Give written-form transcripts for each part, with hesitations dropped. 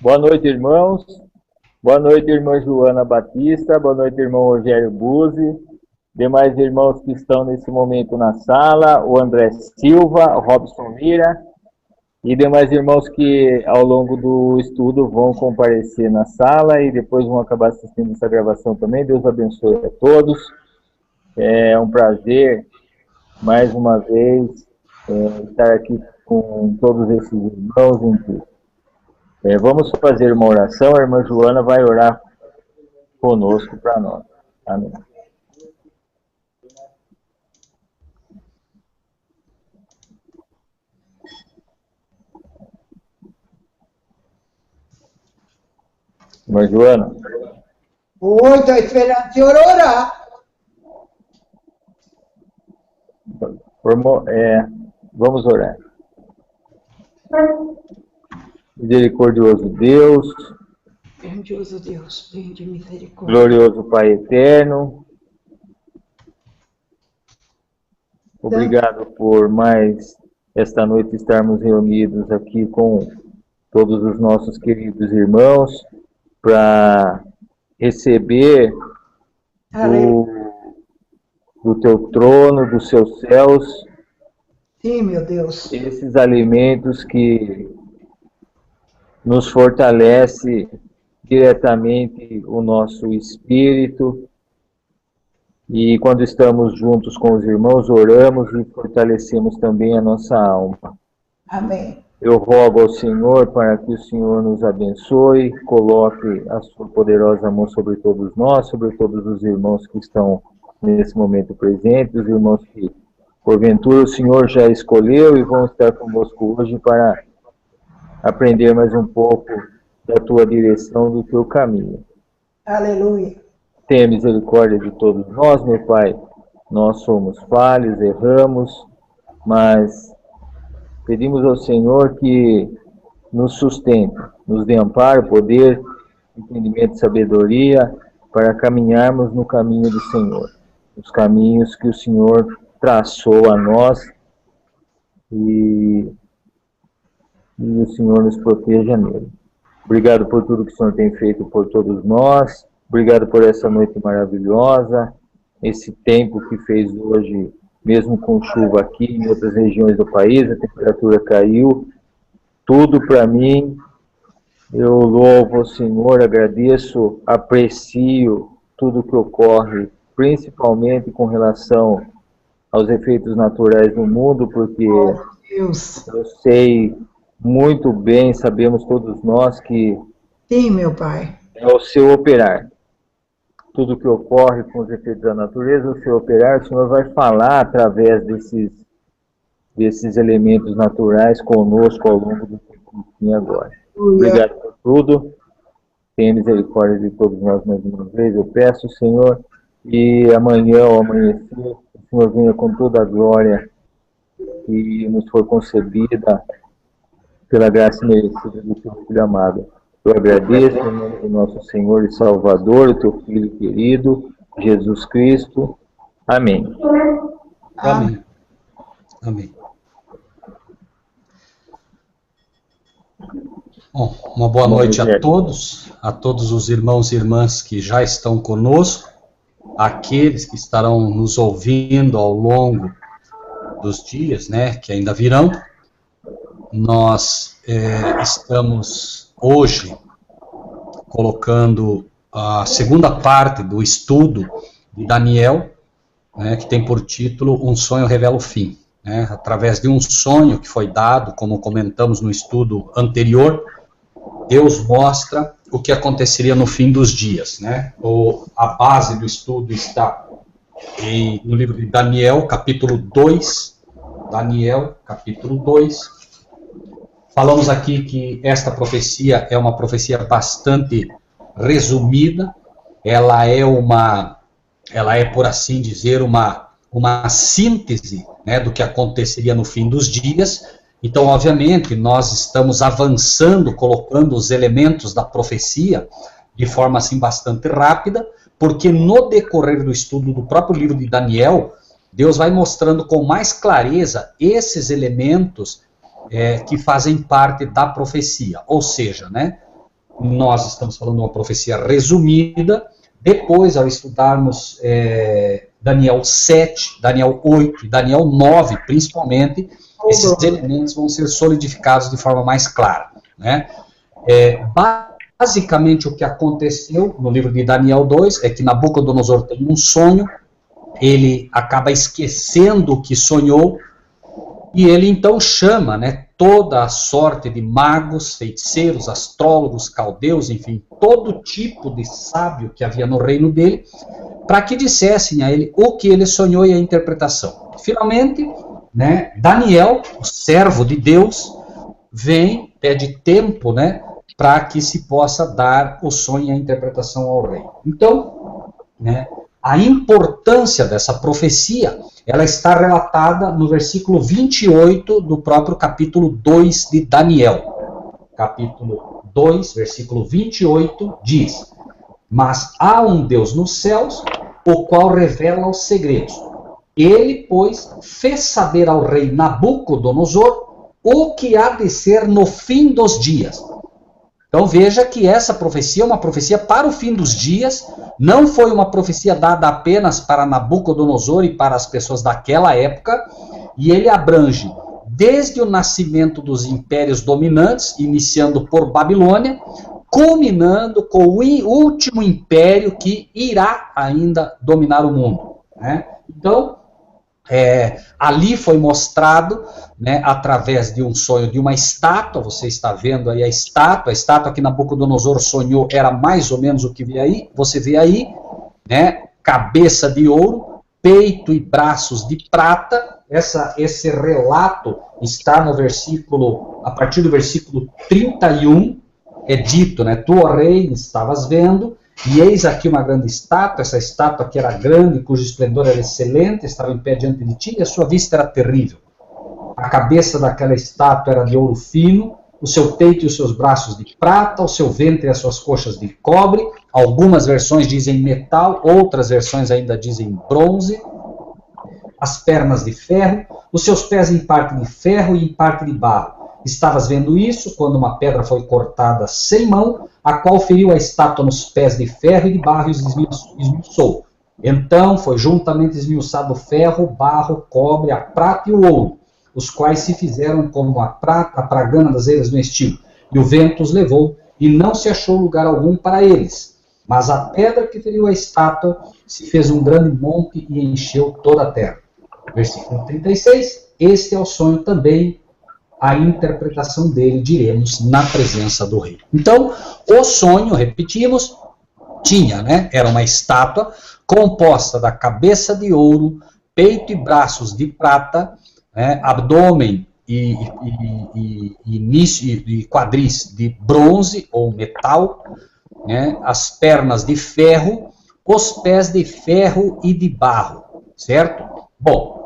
Boa noite, irmãos. Boa noite, irmã Joana Batista. Boa noite, irmão Rogério Buzzi. Demais irmãos que estão nesse momento na sala, o André Silva, o Robson Mira e demais irmãos que ao longo do estudo vão comparecer na sala e depois vão acabar assistindo essa gravação também. Deus abençoe a todos. É um prazer, mais uma vez, estar aqui com todos esses irmãos em Cristo. Vamos fazer uma oração, a irmã Joana vai orar conosco para nós. Amém. Irmã Joana. Oi, estou esperando o senhor orar. Vamos orar. Misericordioso Deus, Grandioso Deus, bem de misericórdia. glorioso Pai eterno, obrigado por mais esta noite estarmos reunidos aqui com todos os nossos queridos irmãos para receber do teu trono, dos seus céus, Sim, meu Deus. esses alimentos que nos fortalece diretamente o nosso espírito, e quando estamos juntos com os irmãos, oramos e fortalecemos também a nossa alma. Amém. Eu rogo ao Senhor para que o Senhor nos abençoe, coloque a sua poderosa mão sobre todos nós, sobre todos os irmãos que estão nesse momento presentes, os irmãos que porventura o Senhor já escolheu e vão estar conosco hoje para aprender mais um pouco da tua direção, do teu caminho. Aleluia. Tenha misericórdia de todos nós, meu Pai. Nós somos falhos, erramos, mas pedimos ao Senhor que nos sustente, nos dê amparo, poder, entendimento e sabedoria para caminharmos no caminho do Senhor, os caminhos que o Senhor traçou a nós, e o Senhor nos proteja nele. Obrigado por tudo que o Senhor tem feito por todos nós, obrigado por essa noite maravilhosa, esse tempo que fez hoje, mesmo com chuva aqui em outras regiões do país, a temperatura caiu, tudo para mim, eu louvo o Senhor, agradeço, aprecio tudo que ocorre, principalmente com relação aos efeitos naturais do mundo, porque eu sei muito bem, sabemos todos nós que Sim, meu Pai. é o seu operar. Tudo que ocorre com os efeitos da natureza, o seu operar, o Senhor vai falar através desses elementos naturais conosco ao longo do tempo e agora. Obrigado por tudo. Tenha misericórdia de todos nós mais uma vez. Eu peço, Senhor, e amanhã ao amanhecer, o Senhor venha com toda a glória que nos foi concebida pela graça merecida do teu Filho amado. Eu agradeço em nome do nosso Senhor e Salvador, o teu Filho querido, Jesus Cristo. Amém. Amém. Amém. Bom, uma boa noite a todos os irmãos e irmãs que já estão conosco, aqueles que estarão nos ouvindo ao longo dos dias, né, que ainda virão. Nós estamos hoje colocando a segunda parte do estudo de Daniel, né, que tem por título Um Sonho Revela o Fim. Né, através de um sonho que foi dado, como comentamos no estudo anterior, Deus mostra o que aconteceria no fim dos dias. Né? A base do estudo está no livro de Daniel, capítulo 2. Daniel, capítulo 2. Falamos aqui que esta profecia é uma profecia bastante resumida, ela é, por assim dizer, uma síntese, né, do que aconteceria no fim dos dias. Então, obviamente, nós estamos avançando, colocando os elementos da profecia de forma assim bastante rápida, porque no decorrer do estudo do próprio livro de Daniel, Deus vai mostrando com mais clareza esses elementos que fazem parte da profecia. Ou seja, né, nós estamos falando de uma profecia resumida. Depois, ao estudarmos Daniel 7, Daniel 8 e Daniel 9, principalmente, esses elementos vão ser solidificados de forma mais clara, né? Basicamente, o que aconteceu no livro de Daniel 2 é que Nabucodonosor tem um sonho, ele acaba esquecendo o que sonhou, e ele então chama, né, toda a sorte de magos, feiticeiros, astrólogos, caldeus, enfim, todo tipo de sábio que havia no reino dele, para que dissessem a ele o que ele sonhou e a interpretação. Finalmente, né, Daniel, o servo de Deus, vem, pede tempo, né, para que se possa dar o sonho e a interpretação ao rei. Então, né, a importância dessa profecia, ela está relatada no versículo 28 do próprio capítulo 2 de Daniel. Capítulo 2, versículo 28, diz: mas há um Deus nos céus, o qual revela os segredos. Ele, pois, fez saber ao rei Nabucodonosor o que há de ser no fim dos dias. Então veja que essa profecia é uma profecia para o fim dos dias, não foi uma profecia dada apenas para Nabucodonosor e para as pessoas daquela época, e ele abrange desde o nascimento dos impérios dominantes, iniciando por Babilônia, culminando com o último império que irá ainda dominar o mundo, né? Então, ali foi mostrado, né, através de um sonho de uma estátua. Você está vendo aí a estátua que Nabucodonosor sonhou era mais ou menos o que você vê aí, né, cabeça de ouro, peito e braços de prata. Esse relato está no versículo, a partir do versículo 31, é dito, né, tu, ó rei, estavas vendo, e eis aqui uma grande estátua, essa estátua que era grande, cujo esplendor era excelente, estava em pé diante de ti, e a sua vista era terrível. A cabeça daquela estátua era de ouro fino, o seu peito e os seus braços de prata, o seu ventre e as suas coxas de cobre, algumas versões dizem metal, outras versões ainda dizem bronze, as pernas de ferro, os seus pés em parte de ferro e em parte de barro. Estavas vendo isso quando uma pedra foi cortada sem mão, a qual feriu a estátua nos pés de ferro e de barro e os esmiuçou. Então foi juntamente esmiuçado o ferro, o barro, o cobre, a prata e o ouro, os quais se fizeram como a prata, a pragana das eiras do estio. E o vento os levou, e não se achou lugar algum para eles. Mas a pedra que feriu a estátua se fez um grande monte e encheu toda a terra. Versículo 36, este é o sonho também, a interpretação dele, diremos, na presença do rei. Então, o sonho, repetimos, tinha, né, era uma estátua composta da cabeça de ouro, peito e braços de prata, né, abdômen e quadris de bronze ou metal, né, as pernas de ferro, os pés de ferro e de barro, certo? Bom,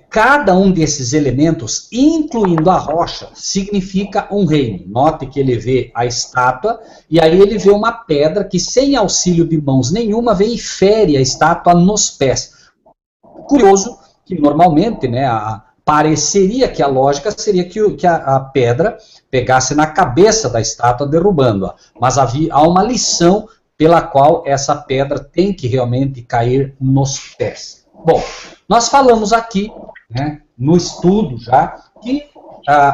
cada um desses elementos, incluindo a rocha, significa um reino. Note que ele vê a estátua, e aí ele vê uma pedra que, sem auxílio de mãos nenhuma, vem e fere a estátua nos pés. Curioso que, normalmente, né, pareceria que a lógica seria que a pedra pegasse na cabeça da estátua, derrubando-a. Mas há uma lição pela qual essa pedra tem que realmente cair nos pés. Bom, nós falamos aqui, né, no estudo já, que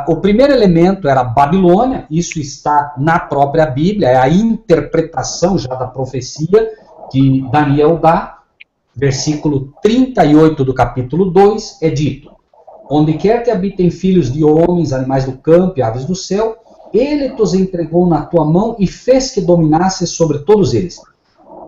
o primeiro elemento era Babilônia. Isso está na própria Bíblia, é a interpretação já da profecia que Daniel dá. Versículo 38 do capítulo 2 é dito: onde quer que habitem filhos de homens, animais do campo e aves do céu, ele os entregou na tua mão e fez que dominasses sobre todos eles.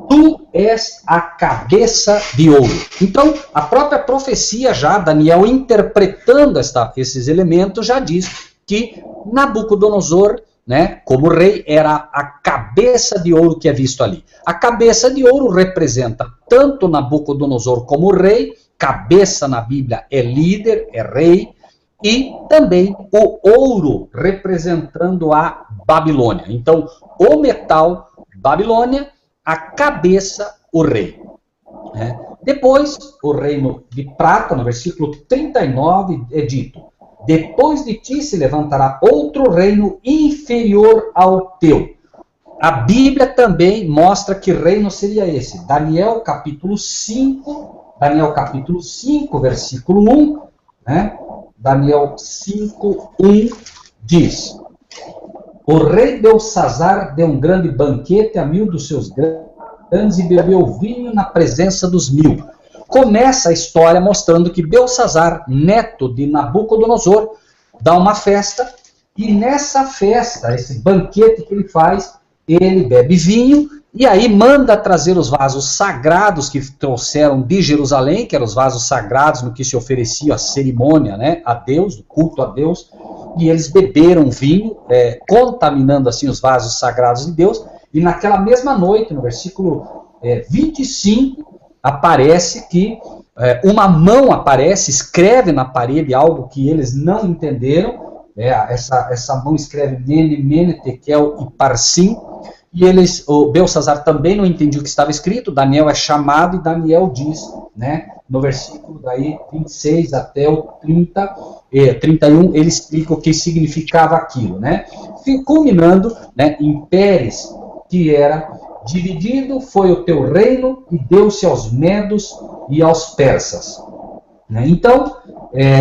Tu és a cabeça de ouro. Então, a própria profecia já, Daniel interpretando esses elementos, já diz que Nabucodonosor, né, como rei, era a cabeça de ouro que é visto ali. A cabeça de ouro representa tanto Nabucodonosor como rei, cabeça na Bíblia é líder, é rei, e também o ouro representando a Babilônia. Então, o metal, Babilônia, a cabeça, o rei. Depois, o reino de prata, no versículo 39, é dito: depois de ti se levantará outro reino inferior ao teu. A Bíblia também mostra que reino seria esse. Daniel capítulo 5, versículo 1, né? Daniel 5, 1 diz: o rei Belsazar deu um grande banquete a 1000 dos seus grandes e bebeu vinho na presença dos 1000. Começa a história mostrando que Belsazar, neto de Nabucodonosor, dá uma festa, e nessa festa, esse banquete que ele faz, ele bebe vinho, e aí manda trazer os vasos sagrados que trouxeram de Jerusalém, que eram os vasos sagrados no que se oferecia a cerimônia, né, a Deus, o culto a Deus, e eles beberam vinho, contaminando assim os vasos sagrados de Deus, e naquela mesma noite, no versículo 25, aparece que uma mão aparece, escreve na parede algo que eles não entenderam, essa mão escreve Mene, Mene, Tekel e Parsim, e o Belsazar também não entendia o que estava escrito. Daniel é chamado e Daniel diz, né, no versículo daí 26 até o 31, ele explica o que significava aquilo, né, culminando, né, em Pérez, que era: dividido foi o teu reino e deu-se aos medos e aos persas. Né? Então,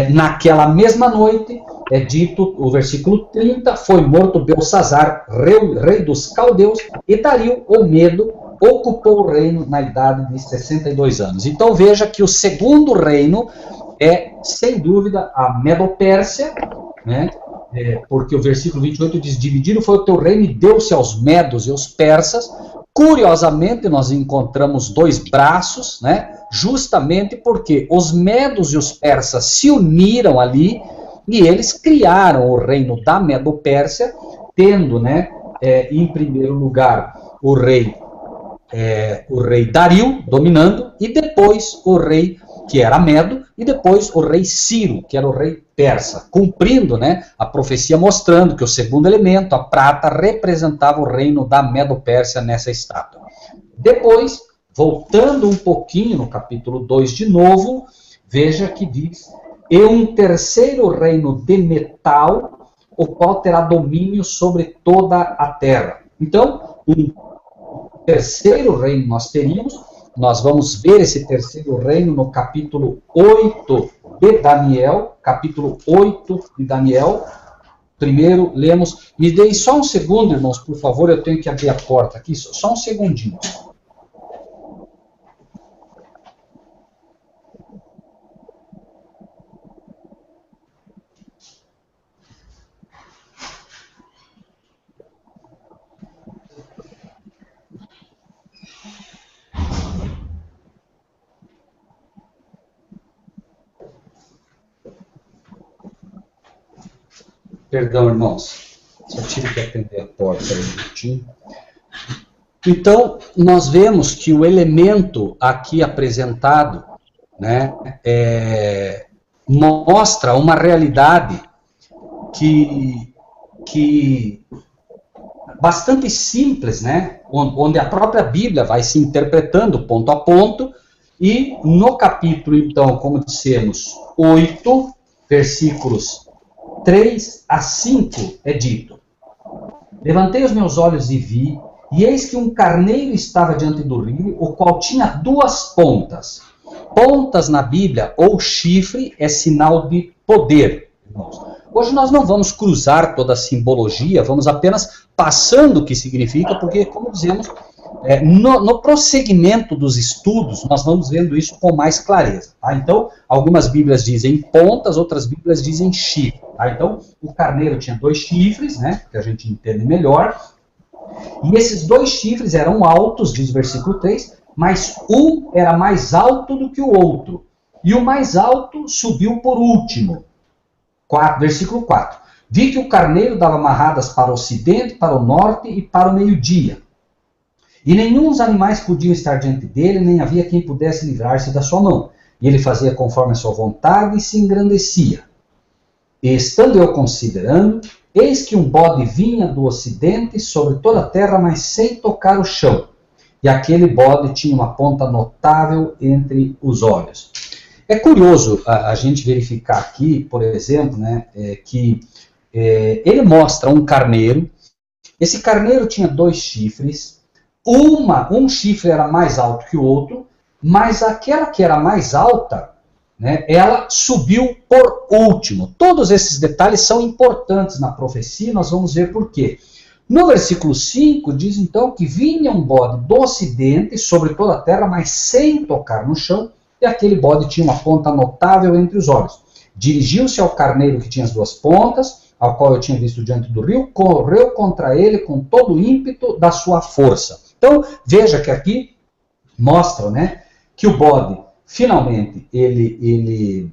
naquela mesma noite, é dito, o versículo 30, foi morto Belsazar, rei dos caldeus, e Dario, o Medo, ocupou o reino na idade de 62 anos. Então veja que o segundo reino é, sem dúvida, a Medo-Pérsia, né? Porque o versículo 28 diz: dividido foi o teu reino e deu-se aos medos e aos persas. Curiosamente, nós encontramos dois braços, né? Justamente porque os medos e os persas se uniram ali, e eles criaram o reino da Medo-Pérsia, tendo, né, em primeiro lugar o rei Dario dominando, e depois o rei que era Medo, e depois o rei Ciro, que era o rei persa, cumprindo, né, a profecia mostrando que o segundo elemento, a prata, representava o reino da Medo-Pérsia nessa estátua. Depois, voltando um pouquinho no capítulo 2 de novo, veja que diz: e um terceiro reino de metal, o qual terá domínio sobre toda a terra. Então, um terceiro reino nós teríamos. Nós vamos ver esse terceiro reino no capítulo 8 de Daniel. Capítulo 8 de Daniel. Primeiro, lemos. Me deem só um segundo, irmãos, por favor, eu tenho que abrir a porta aqui. Só um segundinho. Perdão, irmãos, só tive que atender a porta aí um minutinho. Então, nós vemos que o elemento aqui apresentado, né, mostra uma realidade que bastante simples, né, onde a própria Bíblia vai se interpretando ponto a ponto, e no capítulo, então, como dissemos, 8, versículos 3 a 5 é dito: levantei os meus olhos e vi, e eis que um carneiro estava diante do rio, o qual tinha 2 pontas. Pontas na Bíblia, ou chifre, é sinal de poder, irmãos. Hoje nós não vamos cruzar toda a simbologia, vamos apenas passando o que significa, porque, como dizemos, no prosseguimento dos estudos, nós vamos vendo isso com mais clareza. Tá? Então, algumas Bíblias dizem pontas, outras Bíblias dizem chifre. Tá? Então, o carneiro tinha 2 chifres, né, que a gente entende melhor, e esses 2 chifres eram altos, diz o versículo 3, mas um era mais alto do que o outro, e o mais alto subiu por último. Versículo 4. Vi que o carneiro dava amarradas para o ocidente, para o norte e para o meio-dia. E nenhum dos animais podiam estar diante dele, nem havia quem pudesse livrar-se da sua mão. E ele fazia conforme a sua vontade e se engrandecia. E estando eu considerando, eis que um bode vinha do ocidente sobre toda a terra, mas sem tocar o chão. E aquele bode tinha uma ponta notável entre os olhos. É curioso a gente verificar aqui, por exemplo, né, que ele mostra um carneiro. Esse carneiro tinha 2 chifres, um chifre era mais alto que o outro, mas aquela que era mais alta, né, ela subiu por último. Todos esses detalhes são importantes na profecia, nós vamos ver por quê. No versículo 5 diz então que vinha um bode do ocidente sobre toda a terra, mas sem tocar no chão, e aquele bode tinha uma ponta notável entre os olhos. Dirigiu-se ao carneiro que tinha as 2 pontas, ao qual eu tinha visto diante do rio, correu contra ele com todo o ímpeto da sua força. Então, veja que aqui mostra, né, que o bode, finalmente, ele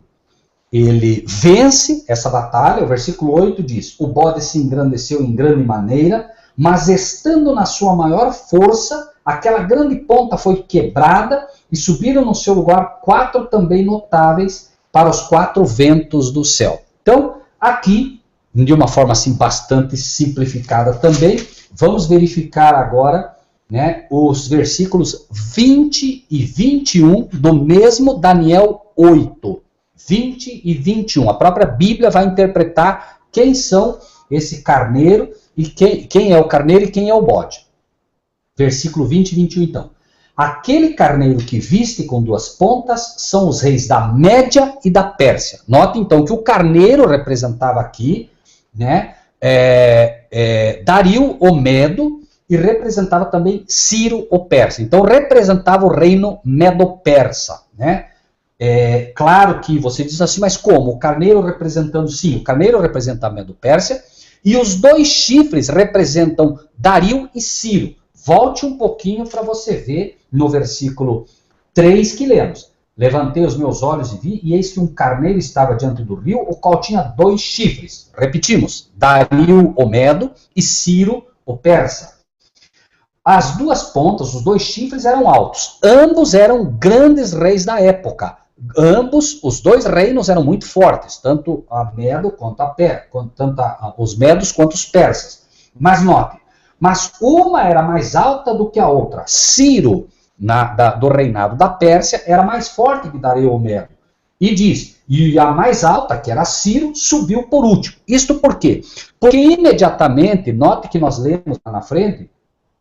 vence essa batalha. O versículo 8 diz: o bode se engrandeceu em grande maneira, mas estando na sua maior força, aquela grande ponta foi quebrada e subiram no seu lugar 4 também notáveis para os 4 ventos do céu. Então, aqui, de uma forma assim bastante simplificada também, vamos verificar agora, né, os versículos 20 e 21 do mesmo Daniel 8. 20 e 21. A própria Bíblia vai interpretar quem são esse carneiro e quem é o carneiro e quem é o bode. Versículo 20 e 21 então. Aquele carneiro que viste com 2 pontas são os reis da Média e da Pérsia. Note então que o carneiro representava aqui, né, Dario o Medo, e representava também Ciro o Persa. Então representava o reino Medo-Persa, né? Claro que você diz assim, mas como? O carneiro representando, sim, o carneiro representa a Medo-Pérsia, e os 2 chifres representam Dario e Ciro. Volte um pouquinho para você ver no versículo 3 que lemos. Levantei os meus olhos e vi, e eis que um carneiro estava diante do rio, o qual tinha 2 chifres. Repetimos, Dario o Medo e Ciro o Persa. As 2 pontas, os 2 chifres eram altos. Ambos eram grandes reis da época. Ambos, os 2 reinos eram muito fortes, tanto a Medo quanto os medos quanto os persas. Mas note, mas uma era mais alta do que a outra. Ciro, do reinado da Pérsia, era mais forte que Dario o Medo. E diz, e a mais alta, que era Ciro, subiu por último. Isto por quê? Porque imediatamente, note que nós lemos lá na frente,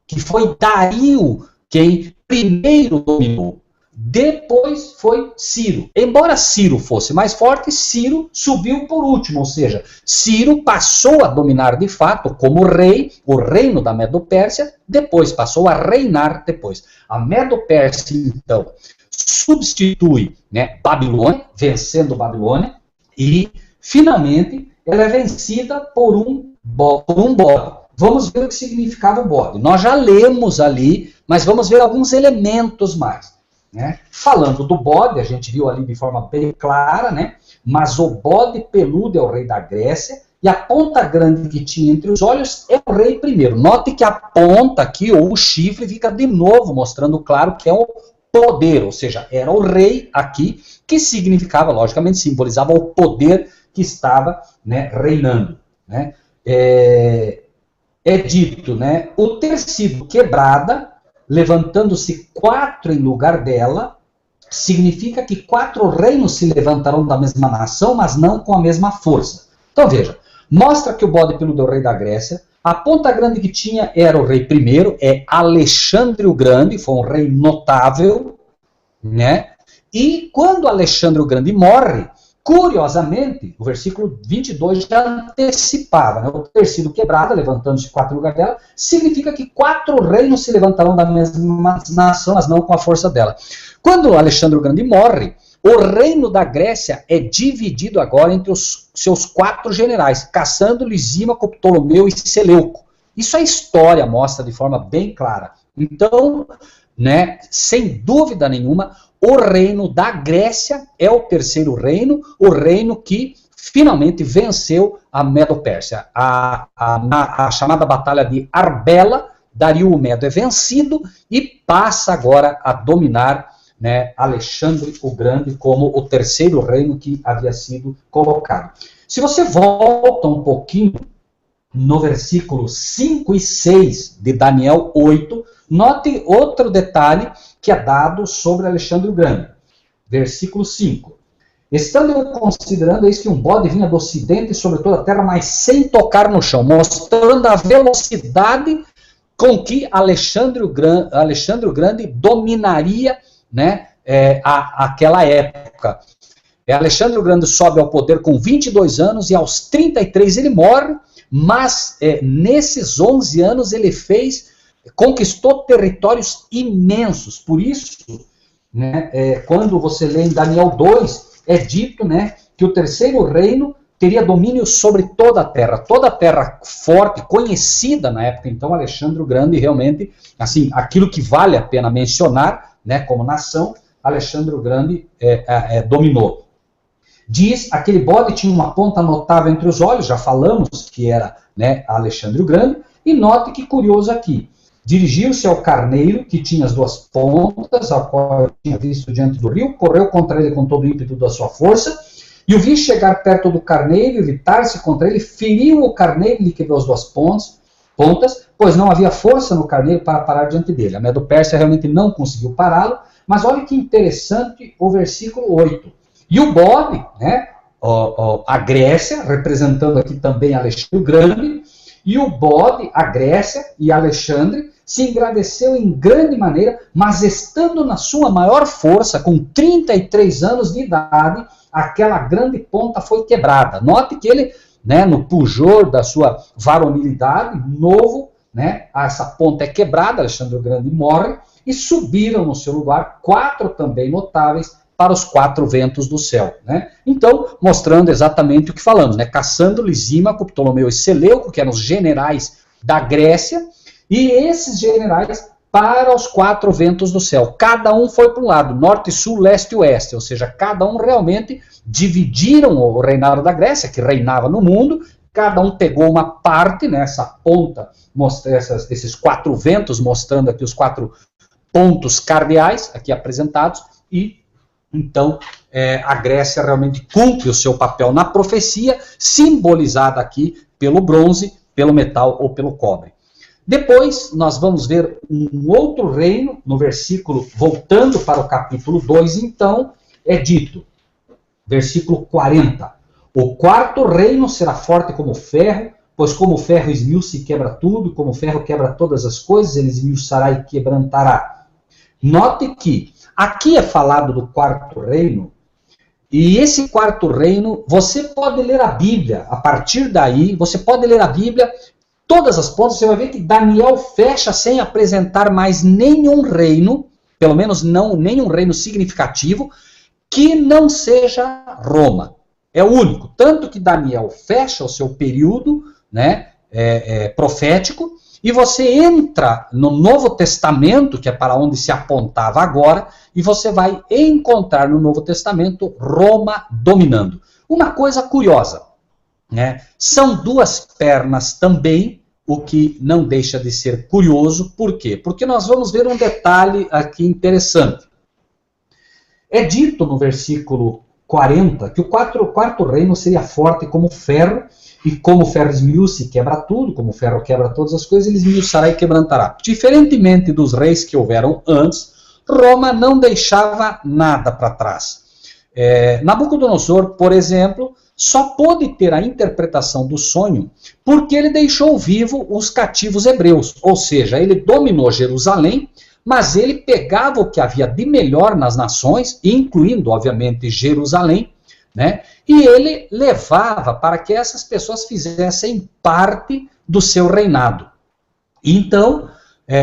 que foi Dario quem primeiro dominou. Depois foi Ciro. Embora Ciro fosse mais forte, Ciro subiu por último, ou seja, Ciro passou a dominar de fato como rei, o reino da Medo-Pérsia, depois passou a reinar depois. A Medo-Pérsia, então, substitui, né, Babilônia, vencendo Babilônia, e finalmente ela é vencida por um bode. Vamos ver o que significava o bode. Nós já lemos ali, mas vamos ver alguns elementos mais, né? Falando do bode, a gente viu ali de forma bem clara, né? Mas o bode peludo é o rei da Grécia, e a ponta grande que tinha entre os olhos é o rei primeiro. Note que a ponta aqui, ou o chifre, fica de novo mostrando claro que é o poder, ou seja, era o rei aqui, que significava, logicamente, simbolizava o poder que estava, né, reinando, né? É dito, né, o ter sido quebrada, levantando-se 4 em lugar dela, significa que 4 reinos se levantarão da mesma nação, mas não com a mesma força. Então veja, mostra que o bode peludo é o rei da Grécia, a ponta grande que tinha era o rei primeiro, é Alexandre o Grande, foi um rei notável, né? E quando Alexandre o Grande morre, curiosamente, o versículo 22 já antecipava, né? O ter sido quebrada, levantando-se 4 no lugar dela, significa que 4 reinos se levantarão da mesma nação, mas não com a força dela. Quando Alexandre o Grande morre, o reino da Grécia é dividido agora entre os seus 4 generais, Cassandro, Lisímaco, Ptolomeu e Seleuco. Isso a história mostra de forma bem clara. Então, né, sem dúvida nenhuma, o reino da Grécia é o terceiro reino, o reino que finalmente venceu a Medo-Pérsia. A chamada Batalha de Arbela, Dario o Medo é vencido e passa agora a dominar, né, Alexandre o Grande como o terceiro reino que havia sido colocado. Se você volta um pouquinho no versículo 5 e 6 de Daniel 8, note outro detalhe que é dado sobre Alexandre o Grande. Versículo 5. Estando eu considerando, eis que um bode vinha do ocidente sobre toda a terra, mas sem tocar no chão, mostrando a velocidade com que Alexandre o Grande dominaria, né, aquela época. Alexandre o Grande sobe ao poder com 22 anos e aos 33 ele morre, mas nesses 11 anos ele conquistou territórios imensos. Por isso, né, quando você lê em Daniel 2, é dito, né, que o terceiro reino teria domínio sobre toda a terra forte, conhecida na época. Então, Alexandre o Grande realmente, assim, aquilo que vale a pena mencionar, né, como nação, Alexandre o Grande dominou. Diz, aquele bode tinha uma ponta notável entre os olhos, já falamos que era, né, Alexandre o Grande, e note que curioso aqui, dirigiu-se ao carneiro, que tinha as duas pontas, ao qual eu tinha visto diante do rio, correu contra ele com todo o ímpeto da sua força, e o vi chegar perto do carneiro, evitar-se contra ele, feriu o carneiro e lhe quebrou as duas pontas, pois não havia força no carneiro para parar diante dele. A Medo-Pérsia realmente não conseguiu pará-lo, mas olha que interessante o versículo 8. E o bode, né, a Grécia, representando aqui também Alexandre o Grande, e o bode, a Grécia e Alexandre, se engrandeceu em grande maneira, mas estando na sua maior força, com 33 anos de idade, aquela grande ponta foi quebrada. Note que ele, né, no pujor da sua varonilidade, novo, né, essa ponta é quebrada, Alexandre o Grande morre, e subiram no seu lugar 4 também notáveis para os 4 ventos do céu, né? Então, mostrando exatamente o que falamos, né? Cassandro, Lisímaco, Ptolomeu e Seleuco, que eram os generais da Grécia, e esses generais para os 4 ventos do céu. Cada um foi para um lado, norte, sul, leste e oeste, ou seja, cada um realmente dividiram o reinado da Grécia, que reinava no mundo, cada um pegou uma parte, né, essa ponta, esses 4 ventos, mostrando aqui os 4 pontos cardeais, aqui apresentados, e então a Grécia realmente cumpre o seu papel na profecia, simbolizada aqui pelo bronze, pelo metal ou pelo cobre. Depois, nós vamos ver um outro reino, no versículo, voltando para o capítulo 2, então, é dito, versículo 40, o 4º reino será forte como ferro, pois como o ferro esmiuça e quebra tudo, como o ferro quebra todas as coisas, ele esmiuçará e quebrantará. Note que aqui é falado do 4º reino, e esse 4º reino, você pode ler a Bíblia, a partir daí, você pode ler a Bíblia, todas as pontas, você vai ver que Daniel fecha sem apresentar mais nenhum reino, pelo menos não nenhum reino significativo, que não seja Roma. É o único. Tanto que Daniel fecha o seu período, né, profético, e você entra no Novo Testamento, que é para onde se apontava agora, e você vai encontrar no Novo Testamento Roma dominando. Uma coisa curiosa, né? São 2 pernas também, o que não deixa de ser curioso. Por quê? Porque nós vamos ver um detalhe aqui interessante. É dito no versículo 40 que o 4º reino seria forte como ferro, e como o ferro esmiuça e quebra tudo, como o ferro quebra todas as coisas, ele esmiuçará e quebrantará. Diferentemente dos reis que houveram antes, Roma não deixava nada para trás. Nabucodonosor, por exemplo, só pôde ter a interpretação do sonho porque ele deixou vivo os cativos hebreus, ou seja, ele dominou Jerusalém, mas ele pegava o que havia de melhor nas nações, incluindo, obviamente, Jerusalém, né? E ele levava para que essas pessoas fizessem parte do seu reinado. Então,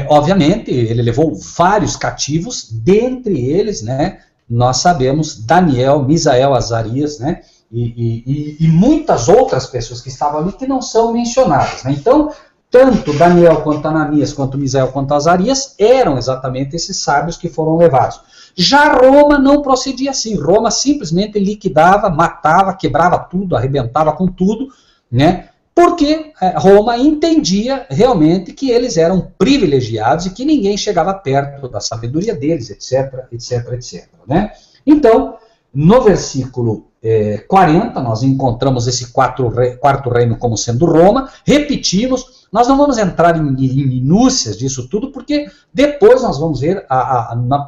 obviamente, ele levou vários cativos, dentre eles, né, nós sabemos, Daniel, Misael, Azarias, né, e muitas outras pessoas que estavam ali que não são mencionadas, né? Então, tanto Daniel quanto Ananias, quanto Misael, quanto Azarias, eram exatamente esses sábios que foram levados. Já Roma não procedia assim. Roma simplesmente liquidava, matava, quebrava tudo, arrebentava com tudo, né? Porque Roma entendia realmente que eles eram privilegiados e que ninguém chegava perto da sabedoria deles, etc, etc, etc. Né? Então, no versículo 40, nós encontramos esse 4º reino como sendo Roma. Repetimos, nós não vamos entrar em minúcias disso tudo, porque depois nós vamos ver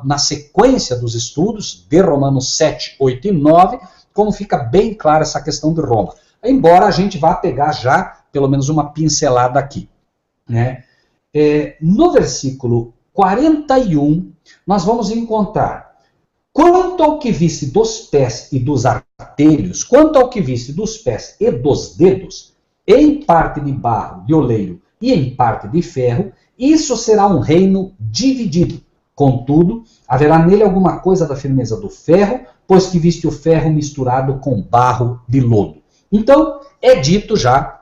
na sequência dos estudos de Romanos 7, 8 e 9, como fica bem clara essa questão de Roma. Embora a gente vá pegar já, pelo menos, uma pincelada aqui, né? No versículo 41, nós vamos encontrar: quanto ao que viste dos pés e dos artelhos, quanto ao que viste dos pés e dos dedos, em parte de barro, de oleiro e em parte de ferro, isso será um reino dividido. Contudo, haverá nele alguma coisa da firmeza do ferro, pois que viste o ferro misturado com barro de lodo. Então, é dito já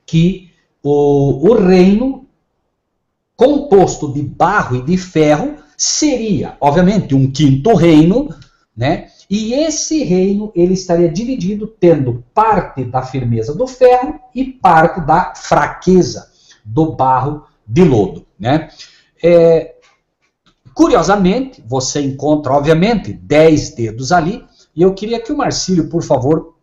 que o reino composto de barro e de ferro seria, obviamente, um quinto reino, né? E esse reino ele estaria dividido, tendo parte da firmeza do ferro e parte da fraqueza do barro de lodo, né? Curiosamente, você encontra, obviamente, 10 dedos ali, e eu queria que o Marcílio, por favor,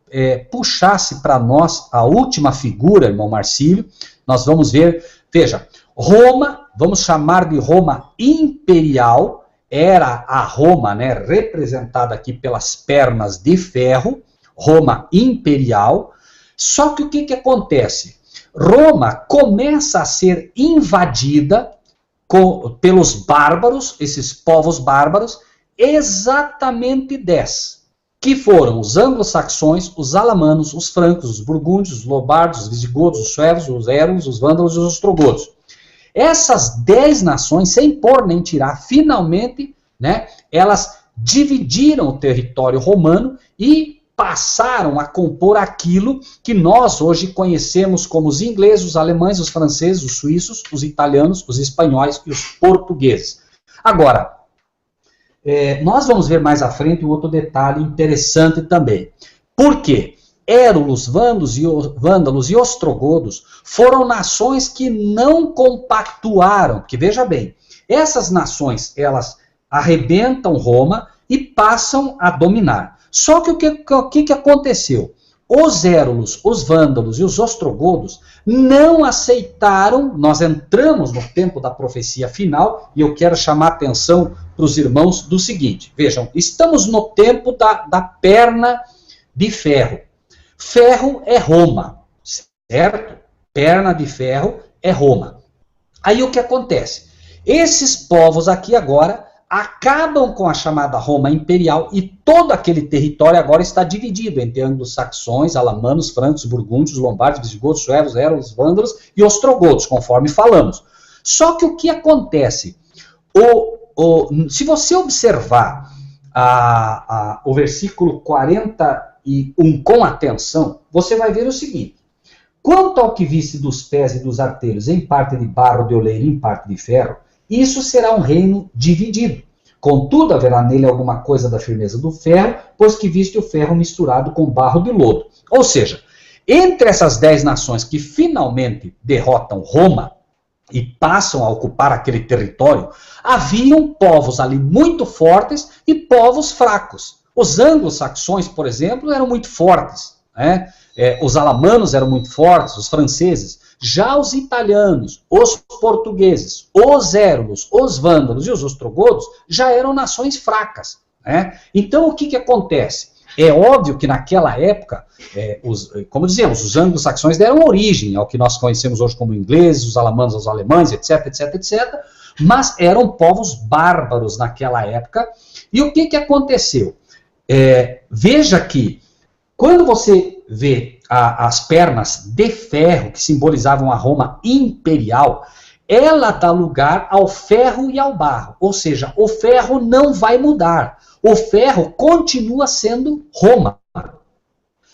puxasse para nós a última figura, irmão Marcílio. Nós vamos ver, veja, Roma, vamos chamar de Roma imperial, era a Roma, né, representada aqui pelas pernas de ferro, Roma imperial. Só que o que acontece? Roma começa a ser invadida pelos bárbaros, esses povos bárbaros, exatamente 10, que foram os anglo-saxões, os alamanos, os francos, os burgúndios, os lombardos, os visigodos, os suevos, os érulos, os vândalos e os ostrogodos. Essas 10 nações, sem pôr nem tirar, finalmente, né, elas dividiram o território romano e passaram a compor aquilo que nós hoje conhecemos como os ingleses, os alemães, os franceses, os suíços, os italianos, os espanhóis e os portugueses. Agora, nós vamos ver mais à frente um outro detalhe interessante também. Por quê? Érulos, vândalos e ostrogodos foram nações que não compactuaram, porque veja bem, essas nações, elas arrebentam Roma e passam a dominar. Só que o que aconteceu? Os érulos, os vândalos e os ostrogodos não aceitaram. Nós entramos no tempo da profecia final, e eu quero chamar a atenção para os irmãos do seguinte, vejam, estamos no tempo da perna de ferro. Ferro é Roma, certo? Perna de ferro é Roma. Aí o que acontece? Esses povos aqui agora acabam com a chamada Roma imperial e todo aquele território agora está dividido entre anglo-saxões, alamanos, francos, burgúndios, lombardos, visigodos, suevos, érulos, vândalos e ostrogodos, conforme falamos. Só que o que acontece? Se você observar o versículo 41 com atenção, você vai ver o seguinte: quanto ao que viste dos pés e dos artelhos, em parte de barro, de oleiro e em parte de ferro, isso será um reino dividido. Contudo, haverá nele alguma coisa da firmeza do ferro, pois que viste o ferro misturado com barro de lodo. Ou seja, entre essas 10 nações que finalmente derrotam Roma e passam a ocupar aquele território, haviam povos ali muito fortes e povos fracos. Os anglo-saxões, por exemplo, eram muito fortes, né? Os alamanos eram muito fortes, os franceses. Já os italianos, os portugueses, os érulos, os vândalos e os ostrogodos já eram nações fracas, né? Então, o que acontece? É óbvio que naquela época, como dizemos, os anglo-saxões deram origem ao que nós conhecemos hoje como ingleses, os alamanos aos alemães, etc, etc, etc, mas eram povos bárbaros naquela época. E o que aconteceu? Veja que, quando você vê as pernas de ferro, que simbolizavam a Roma imperial, ela dá lugar ao ferro e ao barro. Ou seja, o ferro não vai mudar. O ferro continua sendo Roma.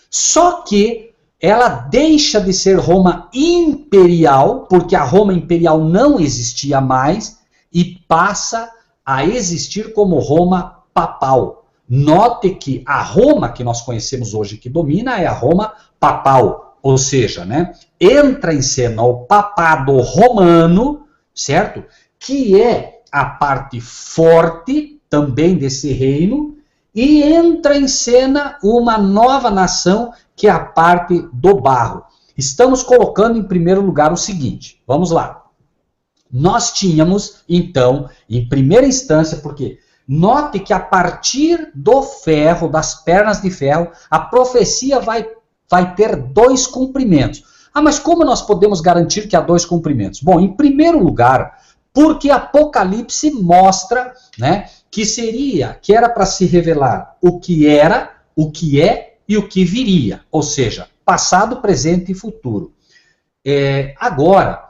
Só que ela deixa de ser Roma imperial, porque a Roma imperial não existia mais, e passa a existir como Roma papal. Note que a Roma que nós conhecemos hoje, que domina, é a Roma papal. Ou seja, né, entra em cena o papado romano, certo? Que é a parte forte também desse reino, e entra em cena uma nova nação, que é a parte do barro. Estamos colocando em primeiro lugar o seguinte, vamos lá. Nós tínhamos, então, em primeira instância, porque Note que a partir do ferro, das pernas de ferro, a profecia vai ter 2 cumprimentos. Ah, mas como nós podemos garantir que há 2 cumprimentos? Bom, em primeiro lugar, porque Apocalipse mostra, né, que era para se revelar o que era, o que é e o que viria, ou seja, passado, presente e futuro. Agora,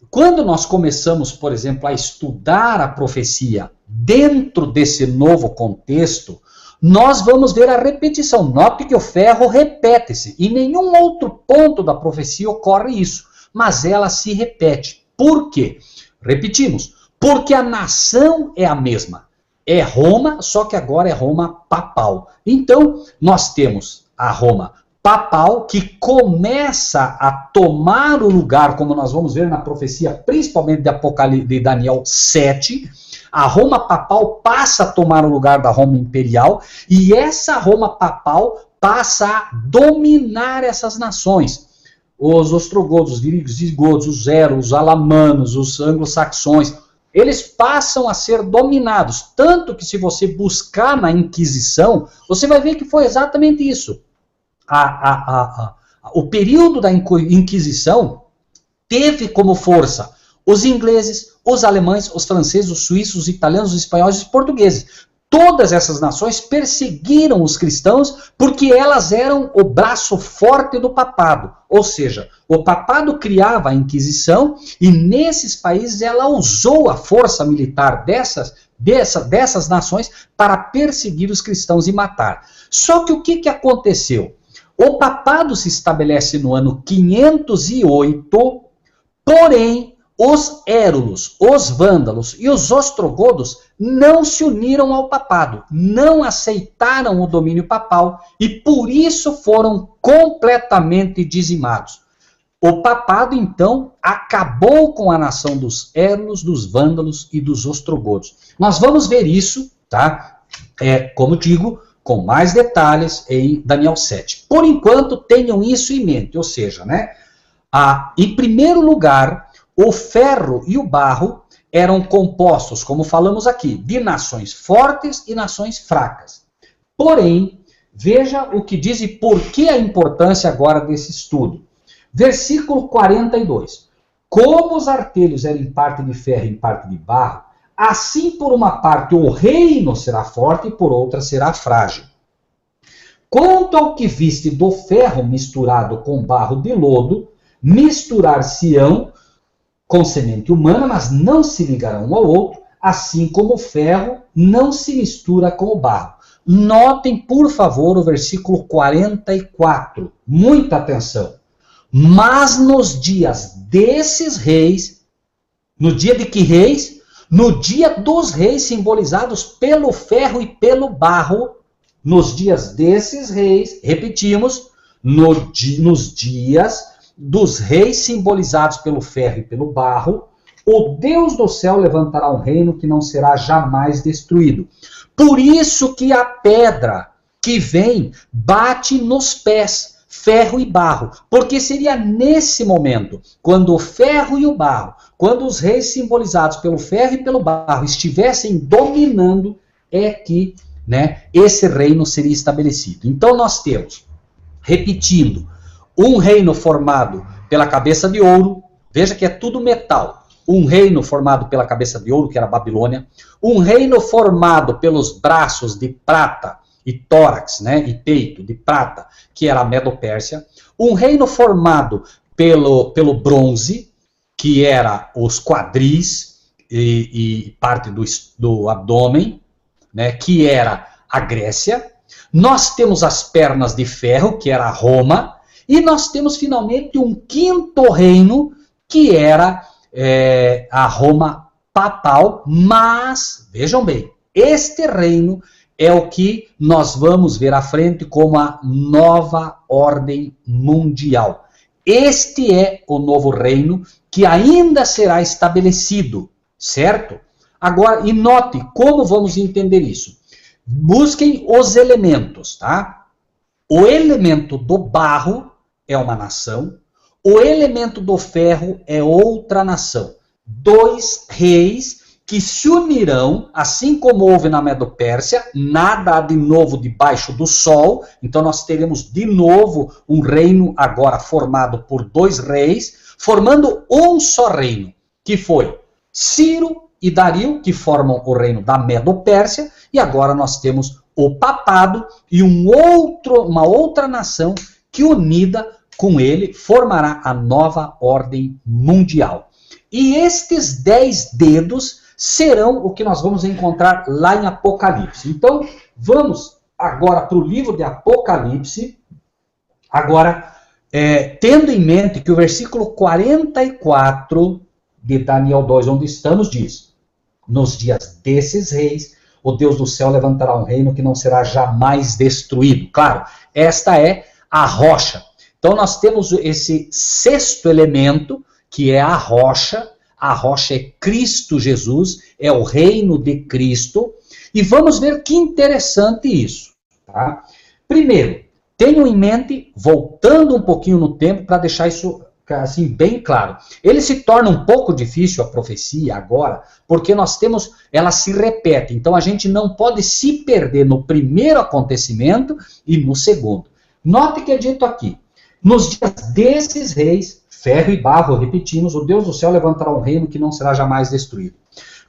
quando nós começamos, por exemplo, a estudar a profecia dentro desse novo contexto, nós vamos ver a repetição. Note que o ferro repete-se. Em nenhum outro ponto da profecia ocorre isso, mas ela se repete. Por quê? Repetimos, porque a nação é a mesma. É Roma, só que agora é Roma papal. Então, nós temos a Roma papal, que começa a tomar o lugar, como nós vamos ver na profecia, principalmente de Daniel 7, a Roma papal passa a tomar o lugar da Roma imperial, e essa Roma papal passa a dominar essas nações. Os ostrogodos, os visigodos, os eros, os alamanos, os anglo-saxões, eles passam a ser dominados. Tanto que se você buscar na Inquisição, você vai ver que foi exatamente isso. O período da Inquisição teve como força os ingleses, os alemães, os franceses, os suíços, os italianos, os espanhóis e os portugueses. Todas essas nações perseguiram os cristãos porque elas eram o braço forte do papado. Ou seja, o papado criava a Inquisição e nesses países ela usou a força militar dessas nações para perseguir os cristãos e matar. Só que o que aconteceu? O papado se estabelece no ano 508, porém os érulos, os vândalos e os ostrogodos não se uniram ao papado, não aceitaram o domínio papal e por isso foram completamente dizimados. O papado, então, acabou com a nação dos érulos, dos vândalos e dos ostrogodos. Nós vamos ver isso, tá? Como digo, com mais detalhes em Daniel 7. Por enquanto, tenham isso em mente, ou seja, né? Em primeiro lugar, o ferro e o barro eram compostos, como falamos aqui, de nações fortes e nações fracas. Porém, veja o que diz e por que a importância agora desse estudo. Versículo 42. Como os artelhos eram em parte de ferro e em parte de barro, assim por uma parte o reino será forte e por outra será frágil. Quanto ao que viste do ferro misturado com barro de lodo, misturar-se-ão com semente humana, mas não se ligarão um ao outro, assim como o ferro não se mistura com o barro. Notem, por favor, o versículo 44. Muita atenção. Mas nos dias desses reis, no dia de que reis? No dia dos reis simbolizados pelo ferro e pelo barro, nos dias desses reis, repetimos, nos dias dos reis simbolizados pelo ferro e pelo barro, o Deus do céu levantará um reino que não será jamais destruído. Por isso que a pedra que vem bate nos pés, ferro e barro, porque seria nesse momento, quando o ferro e o barro, quando os reis simbolizados pelo ferro e pelo barro estivessem dominando, é que, né, esse reino seria estabelecido. Então nós temos, repetindo, um reino formado pela cabeça de ouro, veja que é tudo metal. Um reino formado pela cabeça de ouro, que era a Babilônia. Um reino formado pelos braços de prata e tórax, né, e peito de prata, que era a Medo-Pérsia. Um reino formado pelo bronze, que era os quadris e parte do abdômen, né, que era a Grécia. Nós temos as pernas de ferro, que era a Roma. E nós temos finalmente um quinto reino, que era a Roma papal, mas, vejam bem, este reino é o que nós vamos ver à frente como a nova ordem mundial. Este é o novo reino que ainda será estabelecido, certo? Agora, e note como vamos entender isso. Busquem os elementos, tá? O elemento do barro é uma nação, o elemento do ferro é outra nação. 2 reis que se unirão, assim como houve na Medo-Pérsia, nada há de novo debaixo do sol, então nós teremos de novo um reino agora formado por 2 reis, formando um só reino, que foi Ciro e Dario, que formam o reino da Medo-Pérsia, e agora nós temos o papado e uma outra nação que unida com ele formará a nova ordem mundial. E estes 10 dedos serão o que nós vamos encontrar lá em Apocalipse. Então, vamos agora para o livro de Apocalipse, agora, tendo em mente que o versículo 44 de Daniel 2, onde estamos, diz: nos dias desses reis, o Deus do céu levantará um reino que não será jamais destruído. Claro, esta é a rocha. Então, nós temos esse 6º elemento, que é a rocha. A rocha é Cristo Jesus, é o reino de Cristo. E vamos ver que interessante isso. Tá? Primeiro, tenham em mente, voltando um pouquinho no tempo, para deixar isso assim, bem claro. Ele se torna um pouco difícil a profecia agora, porque nós temos, ela se repete. Então a gente não pode se perder no primeiro acontecimento e no segundo. Note que é dito aqui: nos dias desses reis, ferro e barro, repetimos, o Deus do céu levantará um reino que não será jamais destruído.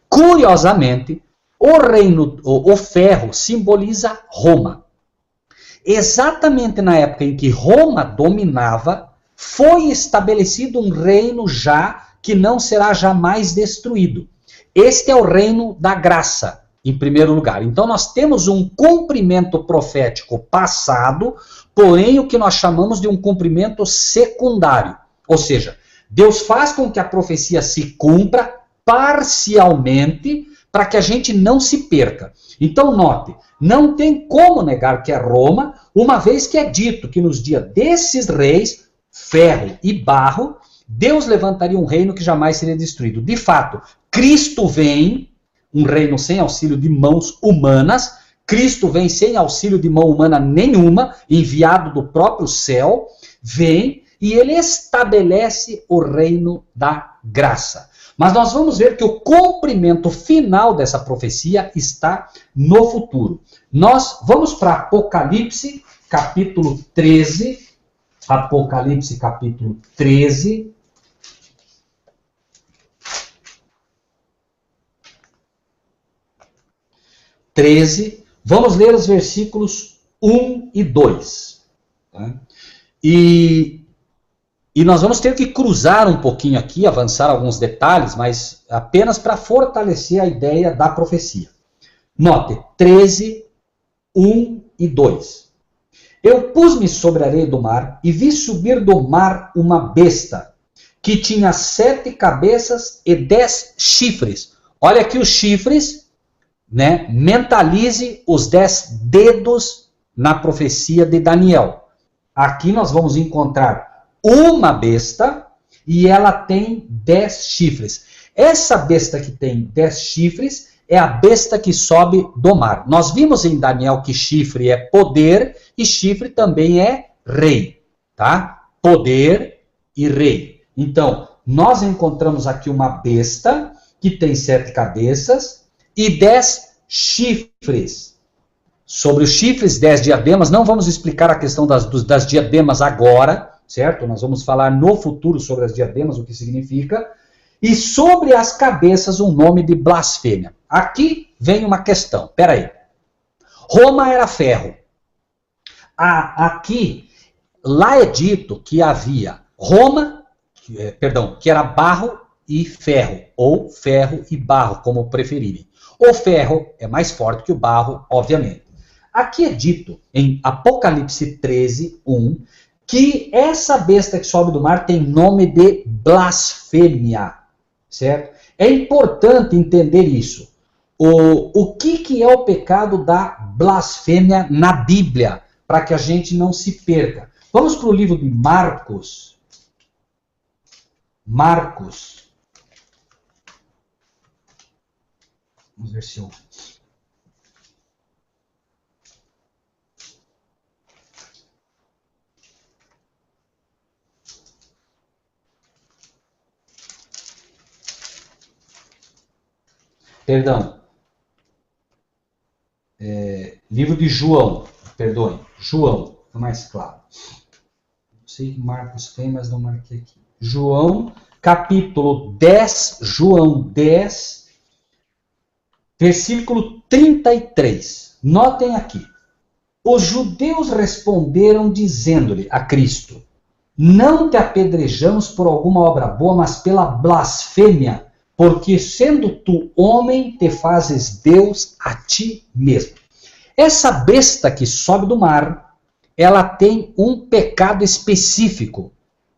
Curiosamente, o ferro simboliza Roma. Exatamente na época em que Roma dominava, foi estabelecido um reino já que não será jamais destruído. Este é o reino da graça, em primeiro lugar. Então nós temos um cumprimento profético passado, porém o que nós chamamos de um cumprimento secundário. Ou seja, Deus faz com que a profecia se cumpra parcialmente para que a gente não se perca. Então note, não tem como negar que é Roma, uma vez que é dito que nos dias desses reis, ferro e barro, Deus levantaria um reino que jamais seria destruído. De fato, Cristo vem, um reino sem auxílio de mãos humanas. Cristo vem sem auxílio de mão humana nenhuma, enviado do próprio céu, vem e ele estabelece o reino da graça. Mas nós vamos ver que o cumprimento final dessa profecia está no futuro. Nós vamos para Apocalipse, capítulo 13. Apocalipse, capítulo 13. Vamos ler os versículos 1 e 2. Tá? E nós vamos ter que cruzar um pouquinho aqui, avançar alguns detalhes, mas apenas para fortalecer a ideia da profecia. Note, 13, 1 e 2. Eu pus-me sobre a areia do mar e vi subir do mar uma besta, que tinha 7 cabeças e 10 chifres. Olha aqui os chifres, né? Mentalize os 10 dedos na profecia de Daniel. Aqui nós vamos encontrar uma besta e ela tem 10 chifres. Essa besta que tem 10 chifres é a besta que sobe do mar. Nós vimos em Daniel que chifre é poder e chifre também é rei, tá? Poder e rei. Então, nós encontramos aqui uma besta que tem 7 cabeças e 10 chifres. Sobre os chifres, 10 diademas, não vamos explicar a questão das diademas agora, certo? Nós vamos falar no futuro sobre as diademas, o que significa. E sobre as cabeças, um nome de blasfêmia. Aqui vem uma questão. Espera aí. Roma era ferro. Lá é dito que havia que era barro e ferro, ou ferro e barro, como preferirem. O ferro é mais forte que o barro, obviamente. Aqui é dito, em Apocalipse 13, 1, que essa besta que sobe do mar tem nome de blasfêmia, certo? É importante entender isso. O que é o pecado da blasfêmia na Bíblia, para que a gente não se perca. Vamos para o livro de Marcos. Marcos. Vamos ver se eu... Perdão. Livro de João, perdoe, João, é mais claro. Não sei que Marcos tem, mas não marquei aqui. João, capítulo 10, João 10, versículo 33. Notem aqui. Os judeus responderam dizendo-lhe a Cristo: não te apedrejamos por alguma obra boa, mas pela blasfêmia, porque sendo tu homem, te fazes Deus a ti mesmo. Essa besta que sobe do mar, ela tem um pecado específico.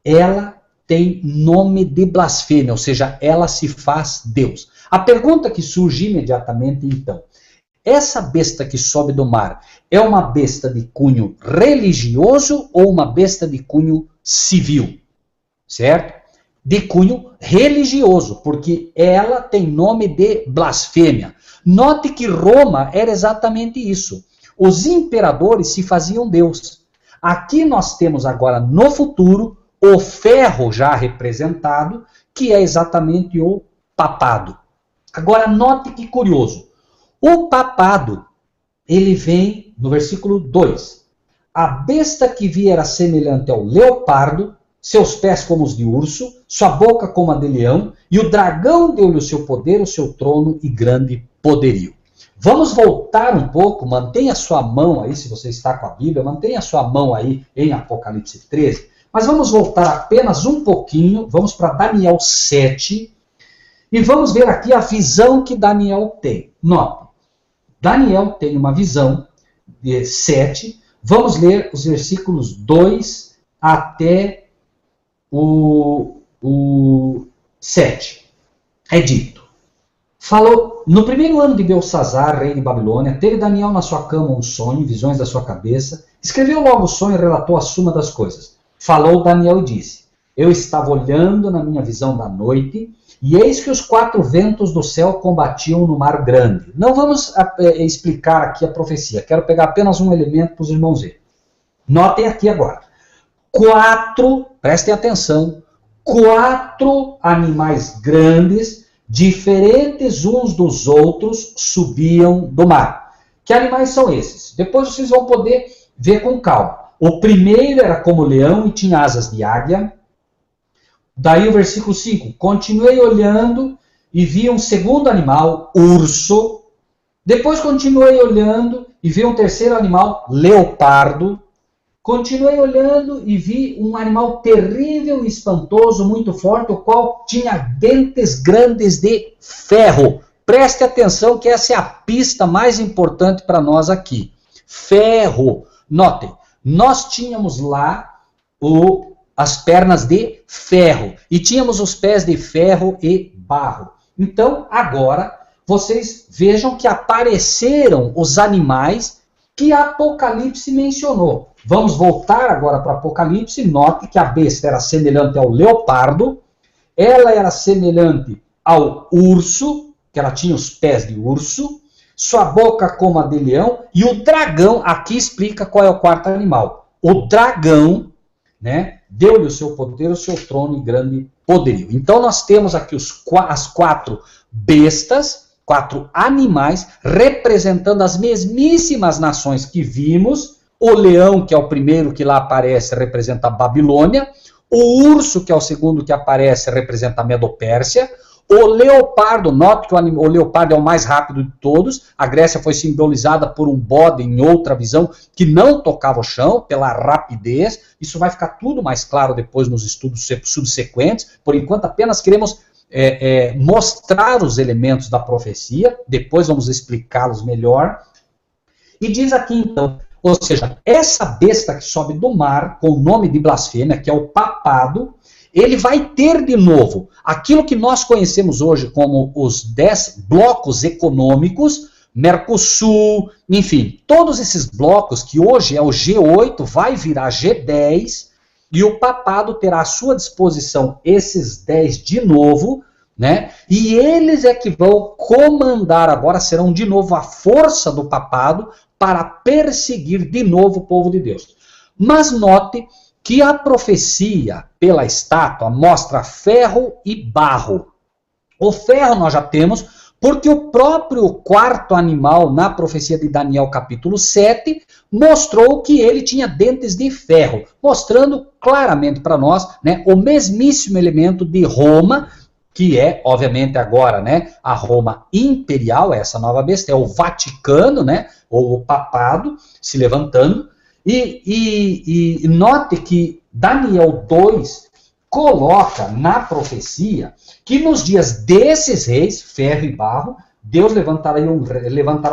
Ela tem nome de blasfêmia, ou seja, ela se faz Deus. A pergunta que surge imediatamente, então, essa besta que sobe do mar é uma besta de cunho religioso ou uma besta de cunho civil? Certo? De cunho religioso, porque ela tem nome de blasfêmia. Note que Roma era exatamente isso. Os imperadores se faziam Deus. Aqui nós temos agora, no futuro, o ferro já representado, que é exatamente o papado. Agora, note que curioso. O papado, ele vem no versículo 2. A besta que vi era semelhante ao leopardo, seus pés como os de urso, sua boca como a de leão, e o dragão deu-lhe o seu poder, o seu trono e grande poderio. Vamos voltar um pouco, mantenha sua mão aí, se você está com a Bíblia, mantenha sua mão aí em Apocalipse 13, mas vamos voltar apenas um pouquinho, vamos para Daniel 7, e vamos ver aqui a visão que Daniel tem. Note, Daniel tem uma visão de 7, vamos ler os versículos 2 até o 7. É dito: falou, no primeiro ano de Belsazar, rei de Babilônia, teve Daniel na sua cama um sonho, visões da sua cabeça, escreveu logo o sonho e relatou a suma das coisas. Falou Daniel e disse: eu estava olhando na minha visão da noite, e eis que os 4 ventos do céu combatiam no mar grande. Não vamos explicar aqui a profecia, quero pegar apenas um elemento para os irmãos verem. Notem aqui agora. 4, prestem atenção, 4 animais grandes, diferentes uns dos outros, subiam do mar. Que animais são esses? Depois vocês vão poder ver com calma. O primeiro era como leão e tinha asas de águia. Daí o versículo 5. Continuei olhando e vi um segundo animal, urso. Depois continuei olhando e vi um terceiro animal, leopardo. Continuei olhando e vi um animal terrível e espantoso, muito forte, o qual tinha dentes grandes de ferro. Preste atenção que essa é a pista mais importante para nós aqui. Ferro. Notem, nós tínhamos lá as pernas de ferro e tínhamos os pés de ferro e barro. Então, agora, vocês vejam que apareceram os animais que Apocalipse mencionou. Vamos voltar agora para Apocalipse. Note que a besta era semelhante ao leopardo, ela era semelhante ao urso, que ela tinha os pés de urso, sua boca como a de leão, e o dragão, aqui explica qual é o quarto animal. O dragão, né, deu-lhe o seu poder, o seu trono e grande poderio. Então nós temos aqui as 4 bestas, 4 animais, representando as mesmíssimas nações que vimos. O leão, que é o primeiro que lá aparece, representa a Babilônia. O urso, que é o segundo que aparece, representa a Medopérsia. O leopardo, note que o leopardo é o mais rápido de todos. A Grécia foi simbolizada por um bode em outra visão que não tocava o chão, pela rapidez. Isso vai ficar tudo mais claro depois nos estudos subsequentes. Por enquanto, apenas queremos mostrar os elementos da profecia. Depois vamos explicá-los melhor. E diz aqui, então, ou seja, essa besta que sobe do mar, com o nome de blasfêmia, que é o papado, ele vai ter de novo aquilo que nós conhecemos hoje como os 10 blocos econômicos, Mercosul, enfim, todos esses blocos que hoje é o G8, vai virar G10, e o papado terá à sua disposição esses 10 de novo, né? E eles é que vão comandar agora, serão de novo a força do papado para perseguir de novo o povo de Deus. Mas note que a profecia pela estátua mostra ferro e barro. O ferro nós já temos Porque o próprio quarto animal, na profecia de Daniel capítulo 7, mostrou que ele tinha dentes de ferro, mostrando claramente para nós, né, o mesmíssimo elemento de Roma, que é, obviamente, agora, né, a Roma imperial, essa nova besta, é o Vaticano, né, ou o papado, se levantando. E note que Daniel 2 coloca na profecia que nos dias desses reis, ferro e barro, Deus levantará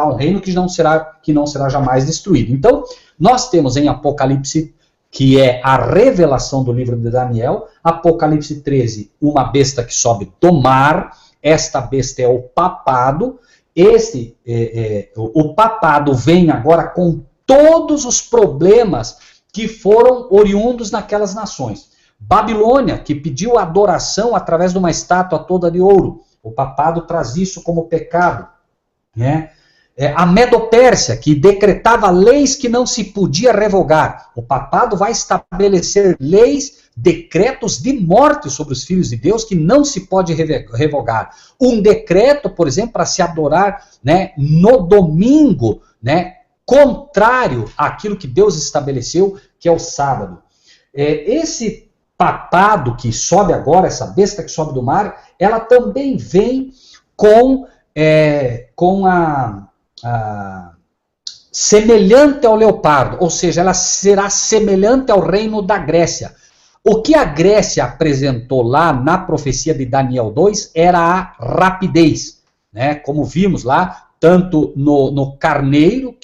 um reino que não será jamais destruído. Então, nós temos em Apocalipse, que é a revelação do livro de Daniel, Apocalipse 13, uma besta que sobe do mar, esta besta é o papado, o papado vem agora com todos os problemas que foram oriundos naquelas nações. Babilônia, que pediu adoração através de uma estátua toda de ouro. O papado traz isso como pecado. Né? A Medo-Pérsia, que decretava leis que não se podia revogar. O papado vai estabelecer leis, decretos de morte sobre os filhos de Deus que não se pode revogar. Um decreto, por exemplo, para se adorar, né, no domingo, né, contrário àquilo que Deus estabeleceu, que é o sábado. Esse papado que sobe agora, essa besta que sobe do mar, ela também vem com a semelhante ao leopardo, ou seja, ela será semelhante ao reino da Grécia. O que a Grécia apresentou lá na profecia de Daniel 2 era a rapidez, né? Como vimos lá, tanto no carneiro,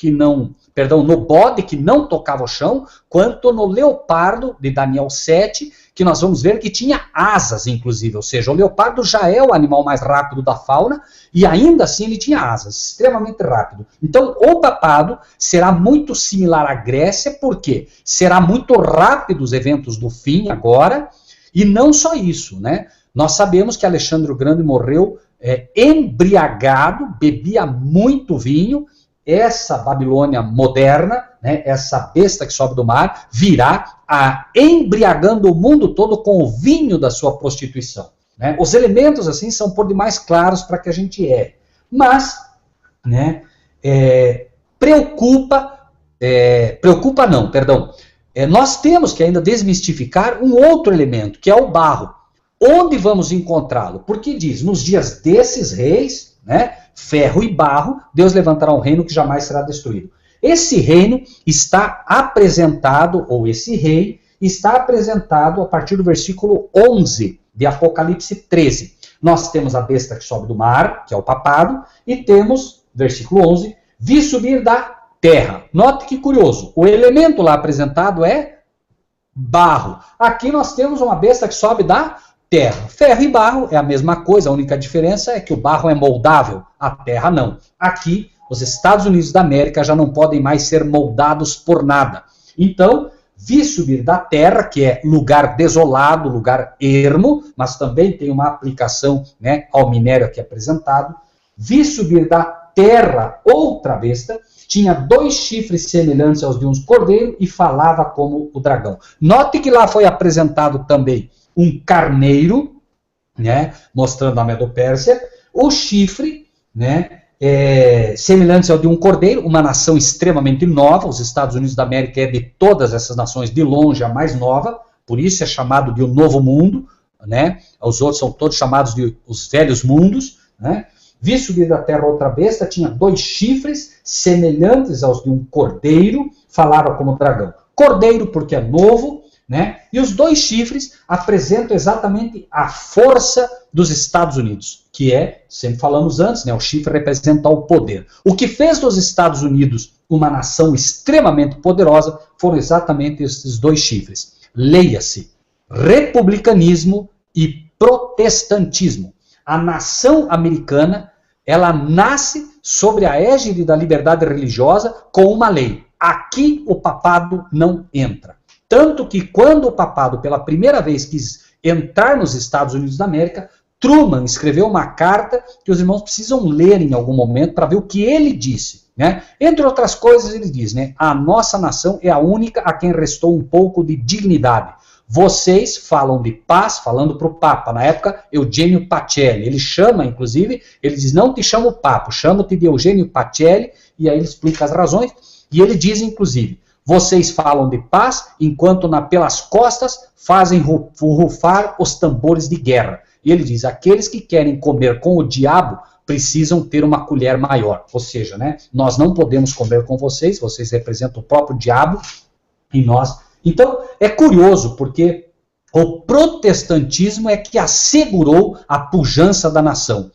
no bode que não tocava o chão, quanto no leopardo de Daniel 7, que nós vamos ver que tinha asas, inclusive. Ou seja, o leopardo já é o animal mais rápido da fauna, e ainda assim ele tinha asas, extremamente rápido. Então, o papado será muito similar à Grécia, porque será muito rápido os eventos do fim agora, e não só isso, né? Nós sabemos que Alexandre o Grande morreu embriagado, bebia muito vinho. Essa Babilônia moderna, né, essa besta que sobe do mar, virá embriagando o mundo todo com o vinho da sua prostituição. Né? Os elementos, assim, são por demais claros para que a gente erre. Mas, né, nós temos que ainda desmistificar um outro elemento, que é o barro. Onde vamos encontrá-lo? Porque diz, nos dias desses reis, né, ferro e barro, Deus levantará um reino que jamais será destruído. Esse reino está apresentado, ou esse rei, está apresentado a partir do versículo 11 de Apocalipse 13. Nós temos a besta que sobe do mar, que é o papado, e temos, versículo 11, vi subir da terra. Note que curioso, o elemento lá apresentado é barro. Aqui nós temos uma besta que sobe da terra. Ferro e barro é a mesma coisa, a única diferença é que o barro é moldável, a terra não. Aqui, os Estados Unidos da América já não podem mais ser moldados por nada. Então, vi subir da terra, que é lugar desolado, lugar ermo, mas também tem uma aplicação, né, ao minério aqui apresentado. Vi subir da terra outra besta, tinha 2 chifres semelhantes aos de um cordeiro e falava como o dragão. Note que lá foi apresentado também um carneiro, né, mostrando a Medo-Pérsia, o chifre, né, semelhante ao de um cordeiro, uma nação extremamente nova. Os Estados Unidos da América é de todas essas nações de longe a mais nova, por isso é chamado de o Novo Mundo, né, os outros são todos chamados de os Velhos Mundos, né. Vi subir da terra outra besta, tinha 2 chifres semelhantes aos de um cordeiro, falava como dragão. Cordeiro porque é novo, né? E os 2 chifres apresentam exatamente a força dos Estados Unidos, que é, sempre falamos antes, né, o chifre representa o poder. O que fez dos Estados Unidos uma nação extremamente poderosa foram exatamente esses 2 chifres. Leia-se, republicanismo e protestantismo. A nação americana, ela nasce sobre a égide da liberdade religiosa com uma lei. Aqui o papado não entra. Tanto que quando o papado pela primeira vez quis entrar nos Estados Unidos da América, Truman escreveu uma carta que os irmãos precisam ler em algum momento para ver o que ele disse. Né? Entre outras coisas, ele diz, né, a nossa nação é a única a quem restou um pouco de dignidade. vocês falam de paz, falando para o Papa, na época, Eugênio Pacelli. Ele chama, inclusive, ele diz, não te chamo Papa, chamo-te de Eugênio Pacelli, e aí ele explica as razões, e ele diz, inclusive, vocês falam de paz, enquanto pelas costas fazem rufar os tambores de guerra. E ele diz, aqueles que querem comer com o diabo precisam ter uma colher maior. Ou seja, né, nós não podemos comer com vocês, vocês representam o próprio diabo, e nós... Então, é curioso, porque o protestantismo é que assegurou a pujança da nação.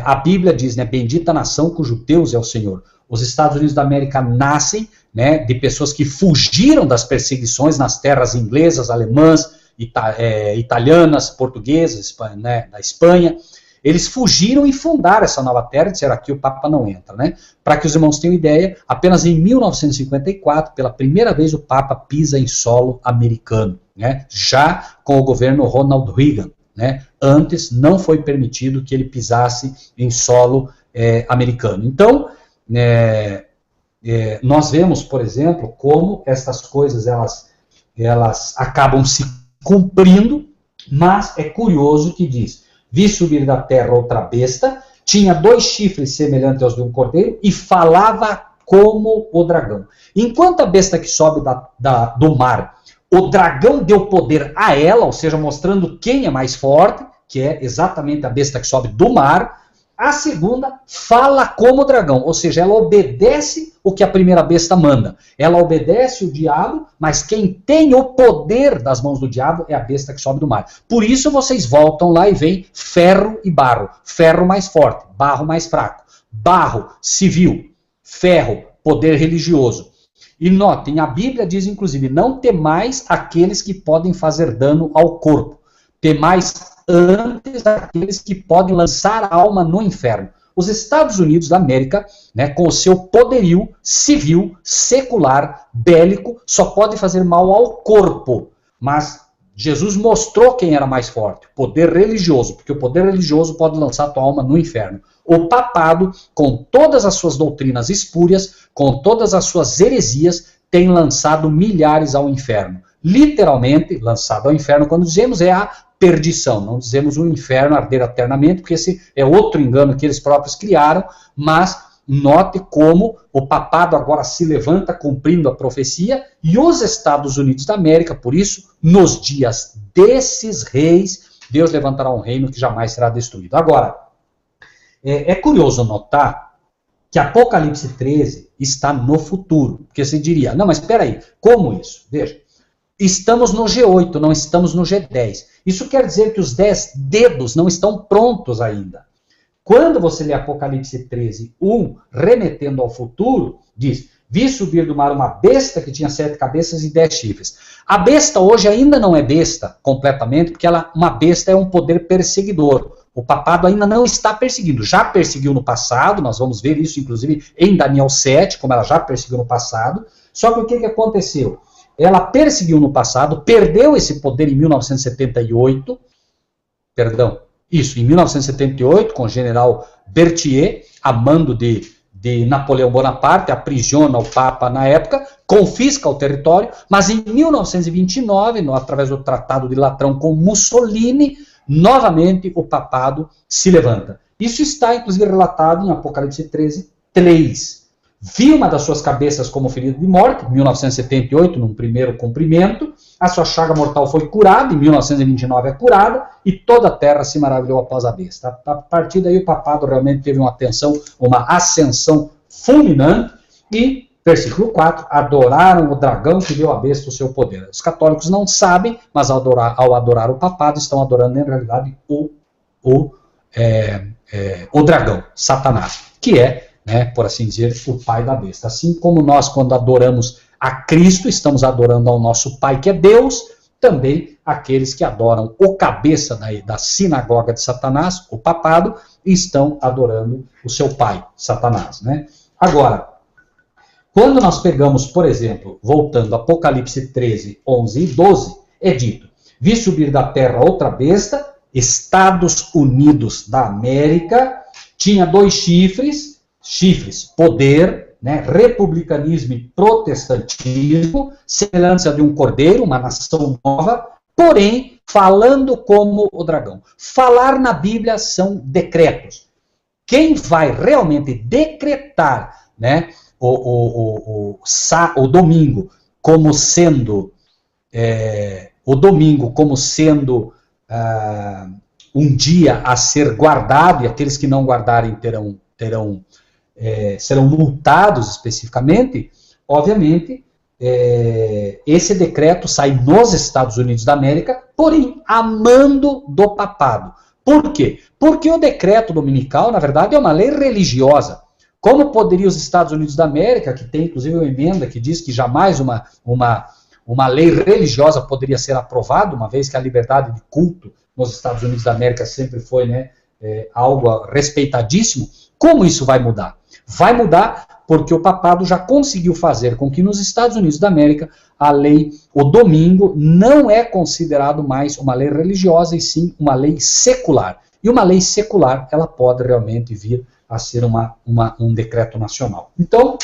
A Bíblia diz, né, bendita a nação cujo Deus é o Senhor. Os Estados Unidos da América nascem, né, de pessoas que fugiram das perseguições nas terras inglesas, alemãs, italianas, portuguesas, né, da Espanha. Eles fugiram e fundaram essa nova terra, disseram aqui o Papa não entra, né? Para que os irmãos tenham ideia, apenas em 1954, pela primeira vez o Papa pisa em solo americano, né? Já com o governo Ronald Reagan, né? Antes não foi permitido que ele pisasse em solo americano. Então, nós vemos, por exemplo, como essas coisas elas acabam se cumprindo, mas é curioso que diz, vi subir da terra outra besta, tinha 2 chifres semelhantes aos de um cordeiro e falava como o dragão. Enquanto a besta que sobe do mar, o dragão deu poder a ela, ou seja, mostrando quem é mais forte, que é exatamente a besta que sobe do mar, a segunda fala como o dragão, ou seja, ela obedece o que a primeira besta manda. Ela obedece o diabo, mas quem tem o poder das mãos do diabo é a besta que sobe do mar. Por isso vocês voltam lá e veem ferro e barro. Ferro mais forte, barro mais fraco. Barro, civil. Ferro, poder religioso. E notem, a Bíblia diz inclusive, não temais aqueles que podem fazer dano ao corpo. Temais antes daqueles que podem lançar a alma no inferno. Os Estados Unidos da América, né, com o seu poderio civil, secular, bélico, só pode fazer mal ao corpo. Mas Jesus mostrou quem era mais forte, o poder religioso, porque o poder religioso pode lançar a tua alma no inferno. O papado, com todas as suas doutrinas espúrias, com todas as suas heresias, tem lançado milhares ao inferno. Literalmente, lançado ao inferno, quando dizemos, é a perdição. Não dizemos o inferno arder eternamente, porque esse é outro engano que eles próprios criaram, mas note como o papado agora se levanta cumprindo a profecia, e os Estados Unidos da América, por isso, nos dias desses reis, Deus levantará um reino que jamais será destruído. Agora, é curioso notar que Apocalipse 13 está no futuro, porque você diria, não, mas espera aí, como isso? Veja, estamos no G8, não estamos no G10. Isso quer dizer que os 10 dedos não estão prontos ainda. Quando você lê Apocalipse 13, 1, remetendo ao futuro, diz, vi subir do mar uma besta que tinha 7 cabeças e 10 chifres. A besta hoje ainda não é besta completamente, porque uma besta é um poder perseguidor. O papado ainda não está perseguindo. Já perseguiu no passado, nós vamos ver isso inclusive em Daniel 7, como ela já perseguiu no passado. Só que o que aconteceu? Ela perseguiu no passado, perdeu esse poder em 1978, em 1978, com o general Berthier, a mando de Napoleão Bonaparte, aprisiona o Papa na época, confisca o território, mas em 1929, através do Tratado de Latrão com Mussolini, novamente o papado se levanta. Isso está, inclusive, relatado em Apocalipse 13, 3. Vi uma das suas cabeças como ferida de morte, em 1978, num primeiro cumprimento. A sua chaga mortal foi curada, em 1929 é curada, e toda a terra se maravilhou após a besta. A partir daí o papado realmente teve uma ascensão fulminante, e, versículo 4, adoraram o dragão que deu à besta o seu poder. Os católicos não sabem, mas ao adorar o papado, estão adorando, em realidade, o dragão, Satanás, que é, por assim dizer, o pai da besta. Assim como nós, quando adoramos a Cristo, estamos adorando ao nosso Pai, que é Deus, também aqueles que adoram o cabeça da sinagoga de Satanás, o papado, estão adorando o seu pai, Satanás. Né? Agora, quando nós pegamos, por exemplo, voltando a Apocalipse 13, 11 e 12, é dito, vi subir da terra outra besta, Estados Unidos da América, tinha 2 chifres, poder, né, republicanismo e protestantismo, semelhança de um cordeiro, uma nação nova, porém, falando como o dragão. Falar na Bíblia são decretos. Quem vai realmente decretar, né, o domingo como sendo um dia a ser guardado, e aqueles que não guardarem serão multados especificamente, obviamente, esse decreto sai nos Estados Unidos da América, porém, a mando do papado. Por quê? Porque o decreto dominical, na verdade, é uma lei religiosa. Como poderia os Estados Unidos da América, que tem inclusive uma emenda que diz que jamais uma lei religiosa poderia ser aprovada, uma vez que a liberdade de culto nos Estados Unidos da América sempre foi, né, algo respeitadíssimo. Como isso vai mudar? Vai mudar porque o papado já conseguiu fazer com que nos Estados Unidos da América o domingo não é considerado mais uma lei religiosa, e sim uma lei secular. E uma lei secular, ela pode realmente vir a ser um decreto nacional. Então,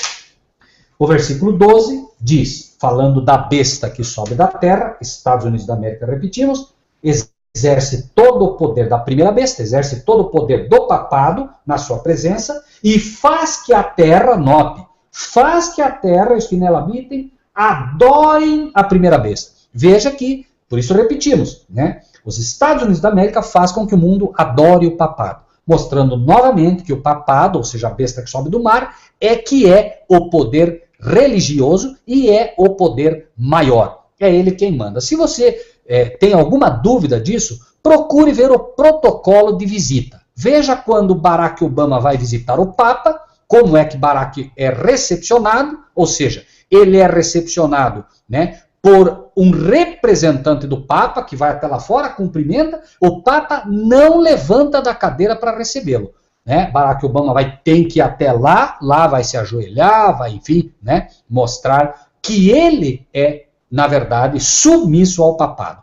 o versículo 12 diz, falando da besta que sobe da terra, Estados Unidos da América, repetimos, exerce todo o poder da primeira besta, exerce todo o poder do papado na sua presença, e faz que a terra, note, faz que a terra, os que nela habitem, adorem a primeira besta. Veja que, por isso repetimos, né? Os Estados Unidos da América faz com que o mundo adore o papado, mostrando novamente que o papado, ou seja, a besta que sobe do mar, que é o poder religioso e é o poder maior. É ele quem manda. Se você tem alguma dúvida disso, procure ver o protocolo de visita. Veja quando Barack Obama vai visitar o Papa, como é que Barack é recepcionado, ou seja, ele é recepcionado, né, por um representante do Papa, que vai até lá fora, cumprimenta, o Papa não levanta da cadeira para recebê-lo. Né? Barack Obama tem que ir até lá vai se ajoelhar, vai, enfim, né, mostrar que ele é, na verdade, submisso ao papado.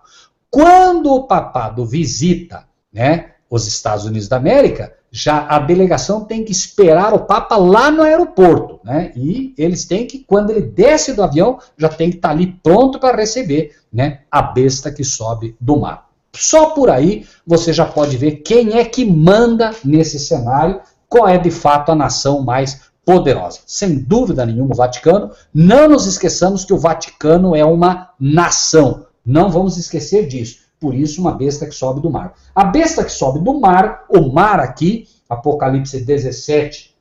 Quando o papado visita, né, os Estados Unidos da América, já a delegação tem que esperar o Papa lá no aeroporto, né? E eles têm que, quando ele desce do avião, já tem que estar ali pronto para receber, né, a besta que sobe do mar. Só por aí você já pode ver quem é que manda nesse cenário, qual é de fato a nação mais poderosa. Sem dúvida nenhuma o Vaticano. Não nos esqueçamos que o Vaticano é uma nação. Não vamos esquecer disso. Por isso, uma besta que sobe do mar. A besta que sobe do mar, o mar aqui, Apocalipse 17,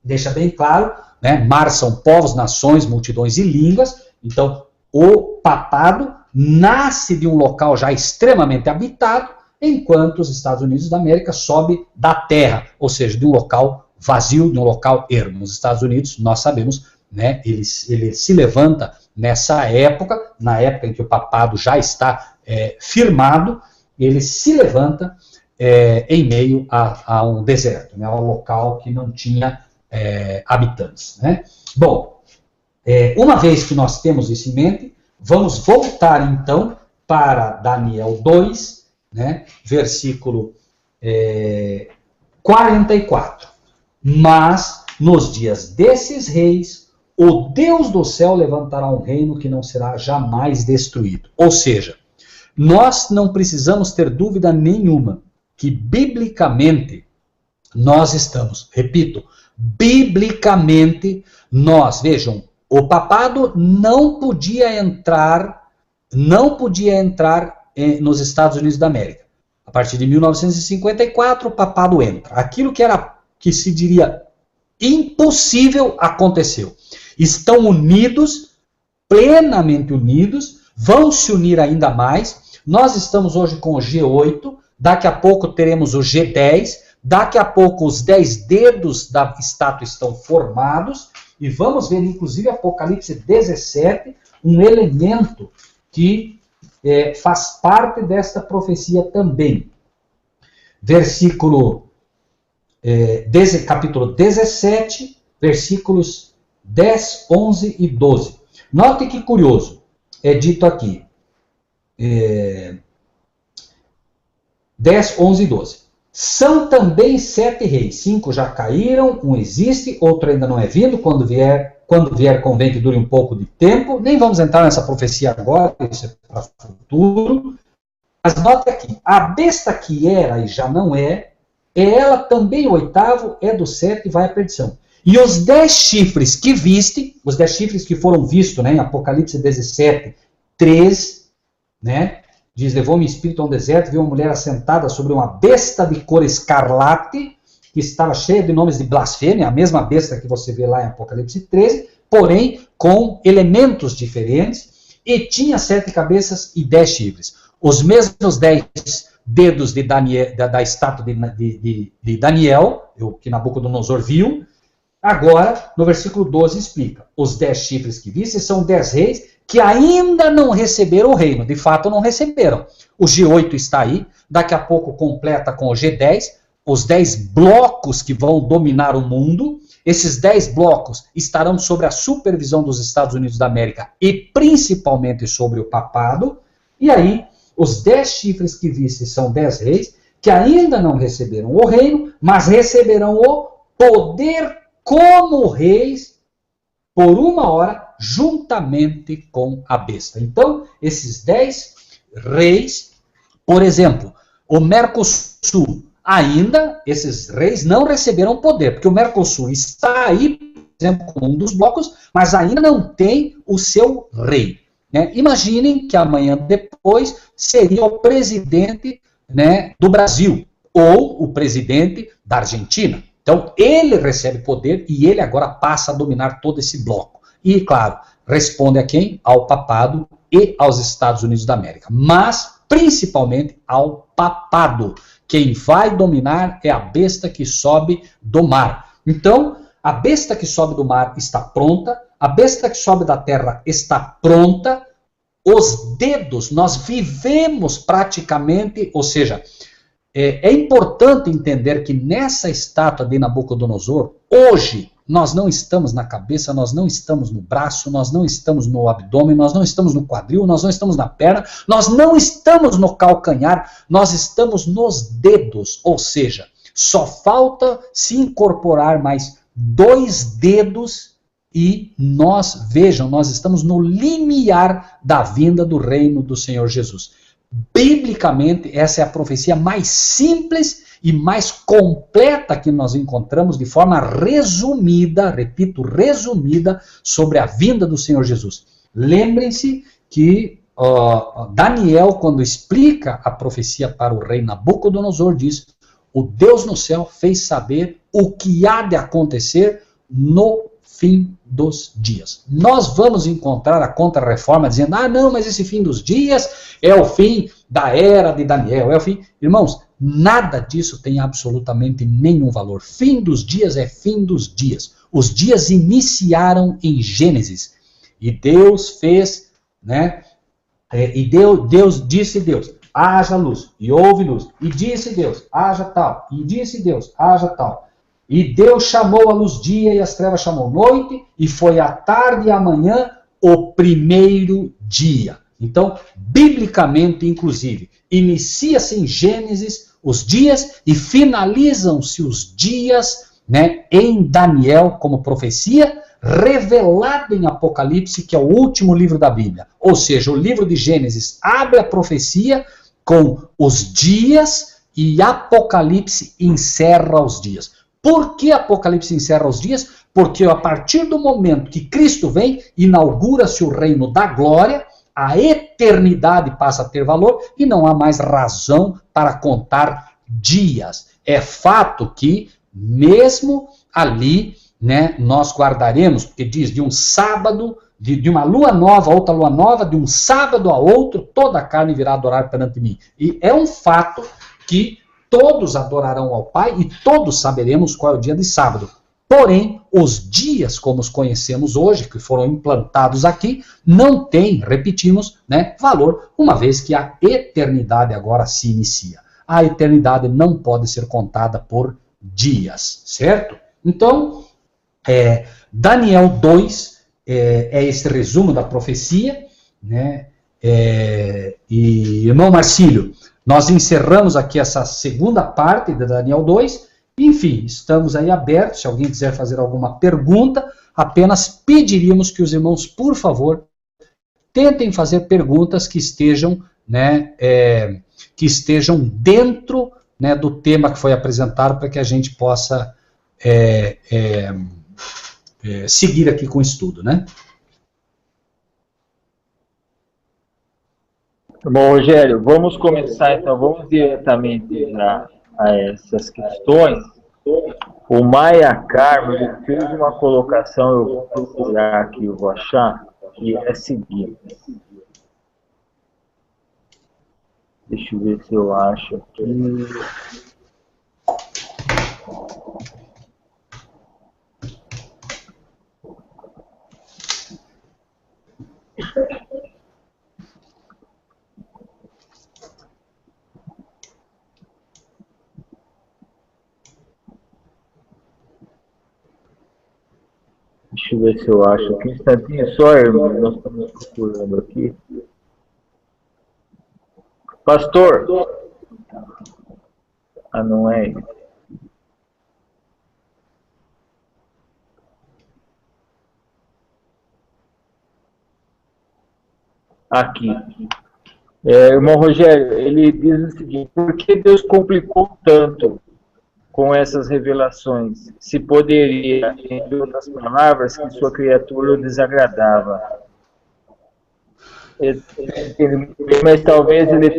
deixa bem claro, né? Mar são povos, nações, multidões e línguas. Então, o papado nasce de um local já extremamente habitado, enquanto os Estados Unidos da América sobe da terra, ou seja, de um local vazio, de um local ermo. Nos Estados Unidos, nós sabemos, né, ele se levanta nessa época, na época em que o papado já está firmado, ele se levanta em meio a um deserto, né, a um local que não tinha habitantes. Né? Bom, uma vez que nós temos isso em mente, vamos voltar então para Daniel 2, né, versículo 44. Mas nos dias desses reis, o Deus do céu levantará um reino que não será jamais destruído. Ou seja, nós não precisamos ter dúvida nenhuma que biblicamente nós estamos, repito, biblicamente nós, vejam, o papado não podia entrar nos Estados Unidos da América. A partir de 1954, o papado entra. Aquilo que se diria impossível aconteceu. Estão unidos, plenamente unidos, vão se unir ainda mais. Nós estamos hoje com o G8, daqui a pouco teremos o G10, daqui a pouco os 10 dedos da estátua estão formados, e vamos ver, inclusive, Apocalipse 17, um elemento que faz parte desta profecia também. Capítulo 17, versículos 10, 11 e 12. Note que curioso, é dito aqui, 10, 11 e 12. São também 7 reis. 5 já caíram, um existe, outro ainda não é vindo. Quando vier, convém que dure um pouco de tempo. Nem vamos entrar nessa profecia agora, isso é para o futuro. Mas note aqui, a besta que era e já não é ela também o 8º, é do 7 e vai à perdição. E os 10 chifres que viste, os 10 chifres que foram vistos, né, em Apocalipse 17, 3, né, diz, levou-me espírito a um deserto, viu uma mulher assentada sobre uma besta de cor escarlate, que estava cheia de nomes de blasfêmia, a mesma besta que você vê lá em Apocalipse 13, porém com elementos diferentes, e tinha 7 cabeças e 10 chifres. Os mesmos 10 dedos de Daniel, da estátua de Daniel, que Nabucodonosor viu. Agora, no versículo 12 explica, os 10 chifres que viste são 10 reis que ainda não receberam o reino, de fato não receberam. O G8 está aí, daqui a pouco completa com o G10, os 10 blocos que vão dominar o mundo. Esses 10 blocos estarão sob a supervisão dos Estados Unidos da América e principalmente sobre o papado. E aí, os 10 chifres que viste são 10 reis que ainda não receberam o reino, mas receberão o poder como reis por 1 hora, juntamente com a besta. Então, esses 10 reis, por exemplo, o Mercosul, ainda, esses reis não receberam poder, porque o Mercosul está aí, por exemplo, como um dos blocos, mas ainda não tem o seu rei. Né? Imaginem que amanhã depois seria o presidente, né, do Brasil, ou o presidente da Argentina. Então, ele recebe poder e ele agora passa a dominar todo esse bloco. E, claro, responde a quem? Ao papado e aos Estados Unidos da América. Mas, principalmente, ao papado. Quem vai dominar é a besta que sobe do mar. Então, a besta que sobe do mar está pronta, a besta que sobe da terra está pronta, os dedos, nós vivemos praticamente, ou seja, é importante entender que nessa estátua de Nabucodonosor, hoje, nós não estamos na cabeça, nós não estamos no braço, nós não estamos no abdômen, nós não estamos no quadril, nós não estamos na perna, nós não estamos no calcanhar, nós estamos nos dedos, ou seja, só falta se incorporar mais 2 dedos e nós, vejam, nós estamos no limiar da vinda do reino do Senhor Jesus. Biblicamente, essa é a profecia mais simples e mais completa que nós encontramos de forma resumida, repito, resumida, sobre a vinda do Senhor Jesus. Lembrem-se que Daniel, quando explica a profecia para o rei Nabucodonosor, diz: o Deus no céu fez saber o que há de acontecer no fim dos dias. Nós vamos encontrar a Contra-Reforma dizendo: ah, não, mas esse fim dos dias é o fim da era de Daniel, é o fim. Irmãos, nada disso tem absolutamente nenhum valor. Fim dos dias é fim dos dias. Os dias iniciaram em Gênesis. E Deus fez, né? Deus disse, haja luz. E houve luz. E disse Deus, haja tal. E disse Deus, haja tal. E Deus chamou a luz dia e as trevas chamou noite, e foi a tarde e a manhã o primeiro dia. Então, biblicamente, inclusive, inicia-se em Gênesis os dias e finalizam-se os dias, né, em Daniel como profecia, revelado em Apocalipse, que é o último livro da Bíblia. Ou seja, o livro de Gênesis abre a profecia com os dias e Apocalipse encerra os dias. Por que Apocalipse encerra os dias? Porque a partir do momento que Cristo vem, inaugura-se o reino da glória, a eternidade passa a ter valor e não há mais razão para contar dias. É fato que, mesmo ali, né, nós guardaremos, porque diz de um sábado, de uma lua nova a outra lua nova, de um sábado a outro, toda a carne virá adorar perante mim. E é um fato que todos adorarão ao Pai e todos saberemos qual é o dia de sábado. Porém, os dias como os conhecemos hoje, que foram implantados aqui, não têm, repetimos, né, valor, uma vez que a eternidade agora se inicia. A eternidade não pode ser contada por dias, certo? Então, Daniel 2 é esse resumo da profecia, né? E, irmão Marcílio, Nós encerramos aqui essa segunda parte de Daniel 2, enfim, estamos aí abertos, se alguém quiser fazer alguma pergunta, apenas pediríamos que os irmãos, por favor, tentem fazer perguntas que estejam, né, dentro, né, do tema que foi apresentado, para que a gente possa seguir aqui com o estudo, né? Bom, Rogério, vamos começar então, vamos diretamente a essas questões. O Maia Carmo ele fez uma colocação, eu vou procurar aqui, eu vou achar, que é a seguinte. Deixa eu ver se eu acho aqui. Deixa eu ver se eu acho aqui. Um instantinho só, irmão. Nós estamos procurando aqui. Pastor. Ah, não é ele. Aqui. Irmão Rogério, ele diz o seguinte: por que Deus complicou tanto com essas revelações? Se poderia, em outras palavras, que sua criatura o desagradava. Mas talvez ele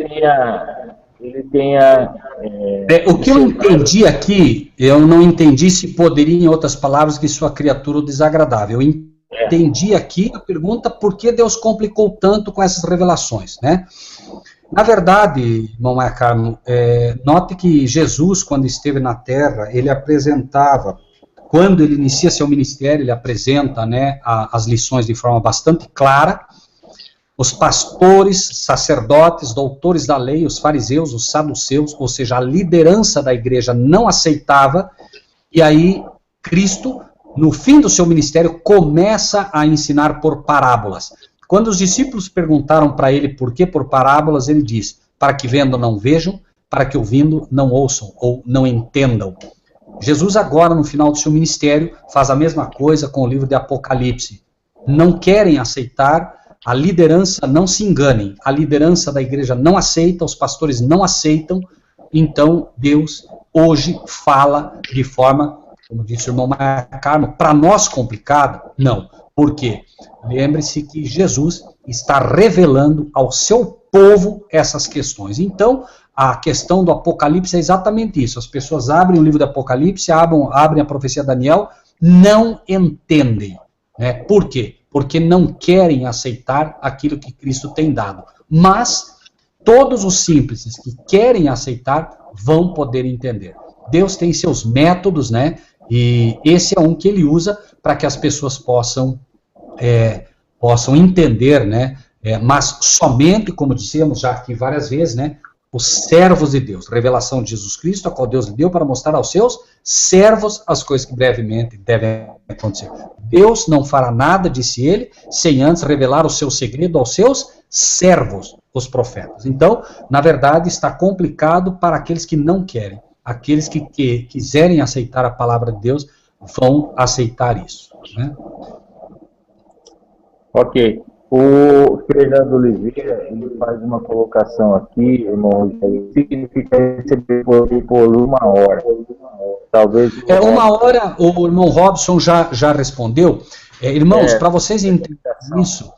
tenha o que eu entendi aqui, eu não entendi se poderia, em outras palavras, que sua criatura o desagradava. Eu entendi aqui a pergunta: por que Deus complicou tanto com essas revelações, né? Na verdade, irmão Maia Carmo, note que Jesus, quando esteve na Terra, ele apresentava, quando ele inicia seu ministério, ele apresenta, né, as lições de forma bastante clara. Os pastores, sacerdotes, doutores da lei, os fariseus, os saduceus, ou seja, a liderança da igreja não aceitava, e aí Cristo, no fim do seu ministério, começa a ensinar por parábolas. Quando os discípulos perguntaram para ele por que por parábolas, ele diz: para que vendo não vejam, para que ouvindo não ouçam ou não entendam. Jesus agora, no final do seu ministério, faz a mesma coisa com o livro de Apocalipse. Não querem aceitar, a liderança, não se enganem, a liderança da igreja não aceita, os pastores não aceitam, então Deus hoje fala de forma, como disse o irmão Maia Carmo, para nós complicada? Não. Por quê? Lembre-se que Jesus está revelando ao seu povo essas questões. Então, a questão do Apocalipse é exatamente isso. As pessoas abrem o livro do Apocalipse, abrem a profecia de Daniel, não entendem, né? Por quê? Porque não querem aceitar aquilo que Cristo tem dado. Mas todos os simples que querem aceitar vão poder entender. Deus tem seus métodos, né? E esse é um que ele usa para que as pessoas possam entender, né? Mas somente, como dissemos já aqui várias vezes, né? Os servos de Deus, revelação de Jesus Cristo, a qual Deus lhe deu para mostrar aos seus servos as coisas que brevemente devem acontecer. Deus não fará nada, disse ele, sem antes revelar o seu segredo aos seus servos, os profetas. Então, na verdade, está complicado para aqueles que não querem. Aqueles que quiserem aceitar a palavra de Deus vão aceitar isso, né? Ok. O Fernando Oliveira, ele faz uma colocação aqui, irmão, significa receber por 1 hora. Talvez... 1 hora, o irmão Robson já respondeu. Irmãos, para vocês entenderem isso,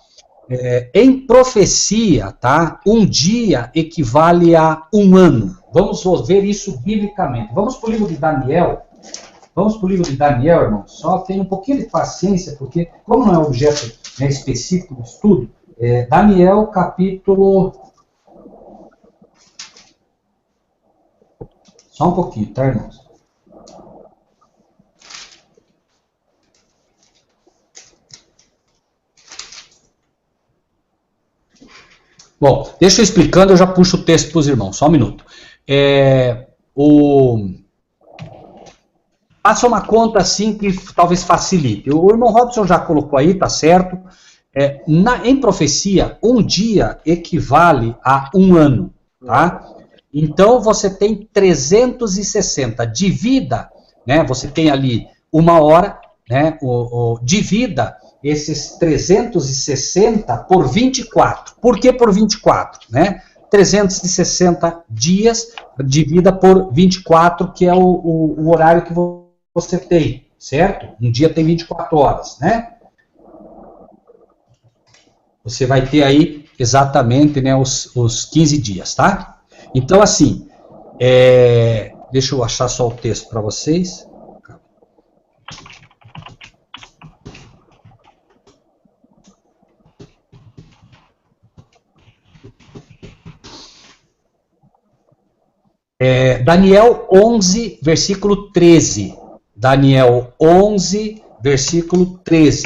em profecia, tá? Um dia equivale a 1 ano. Vamos ver isso biblicamente. Vamos para o livro de Daniel. Irmão. Só tenha um pouquinho de paciência, porque, como não é objeto específico do estudo, Daniel, capítulo... Só um pouquinho, tá, irmãos? Bom, deixa eu explicando, eu já puxo o texto para os irmãos, só um minuto. Faça uma conta assim que talvez facilite. O irmão Robson já colocou aí, tá certo. Em profecia, um dia equivale a 1 ano, tá? Então, você tem 360. Divida, né? Você tem ali 1 hora, né? Divida esses 360 por 24. Por que por 24, né? 360 dias, divida por 24, que é o horário que você tem, certo? Um dia tem 24 horas, né? Você vai ter aí exatamente, né, os 15 dias, tá? Então, assim, deixa eu achar só o texto para vocês. Daniel 11, versículo 13. Daniel 11, versículo 13.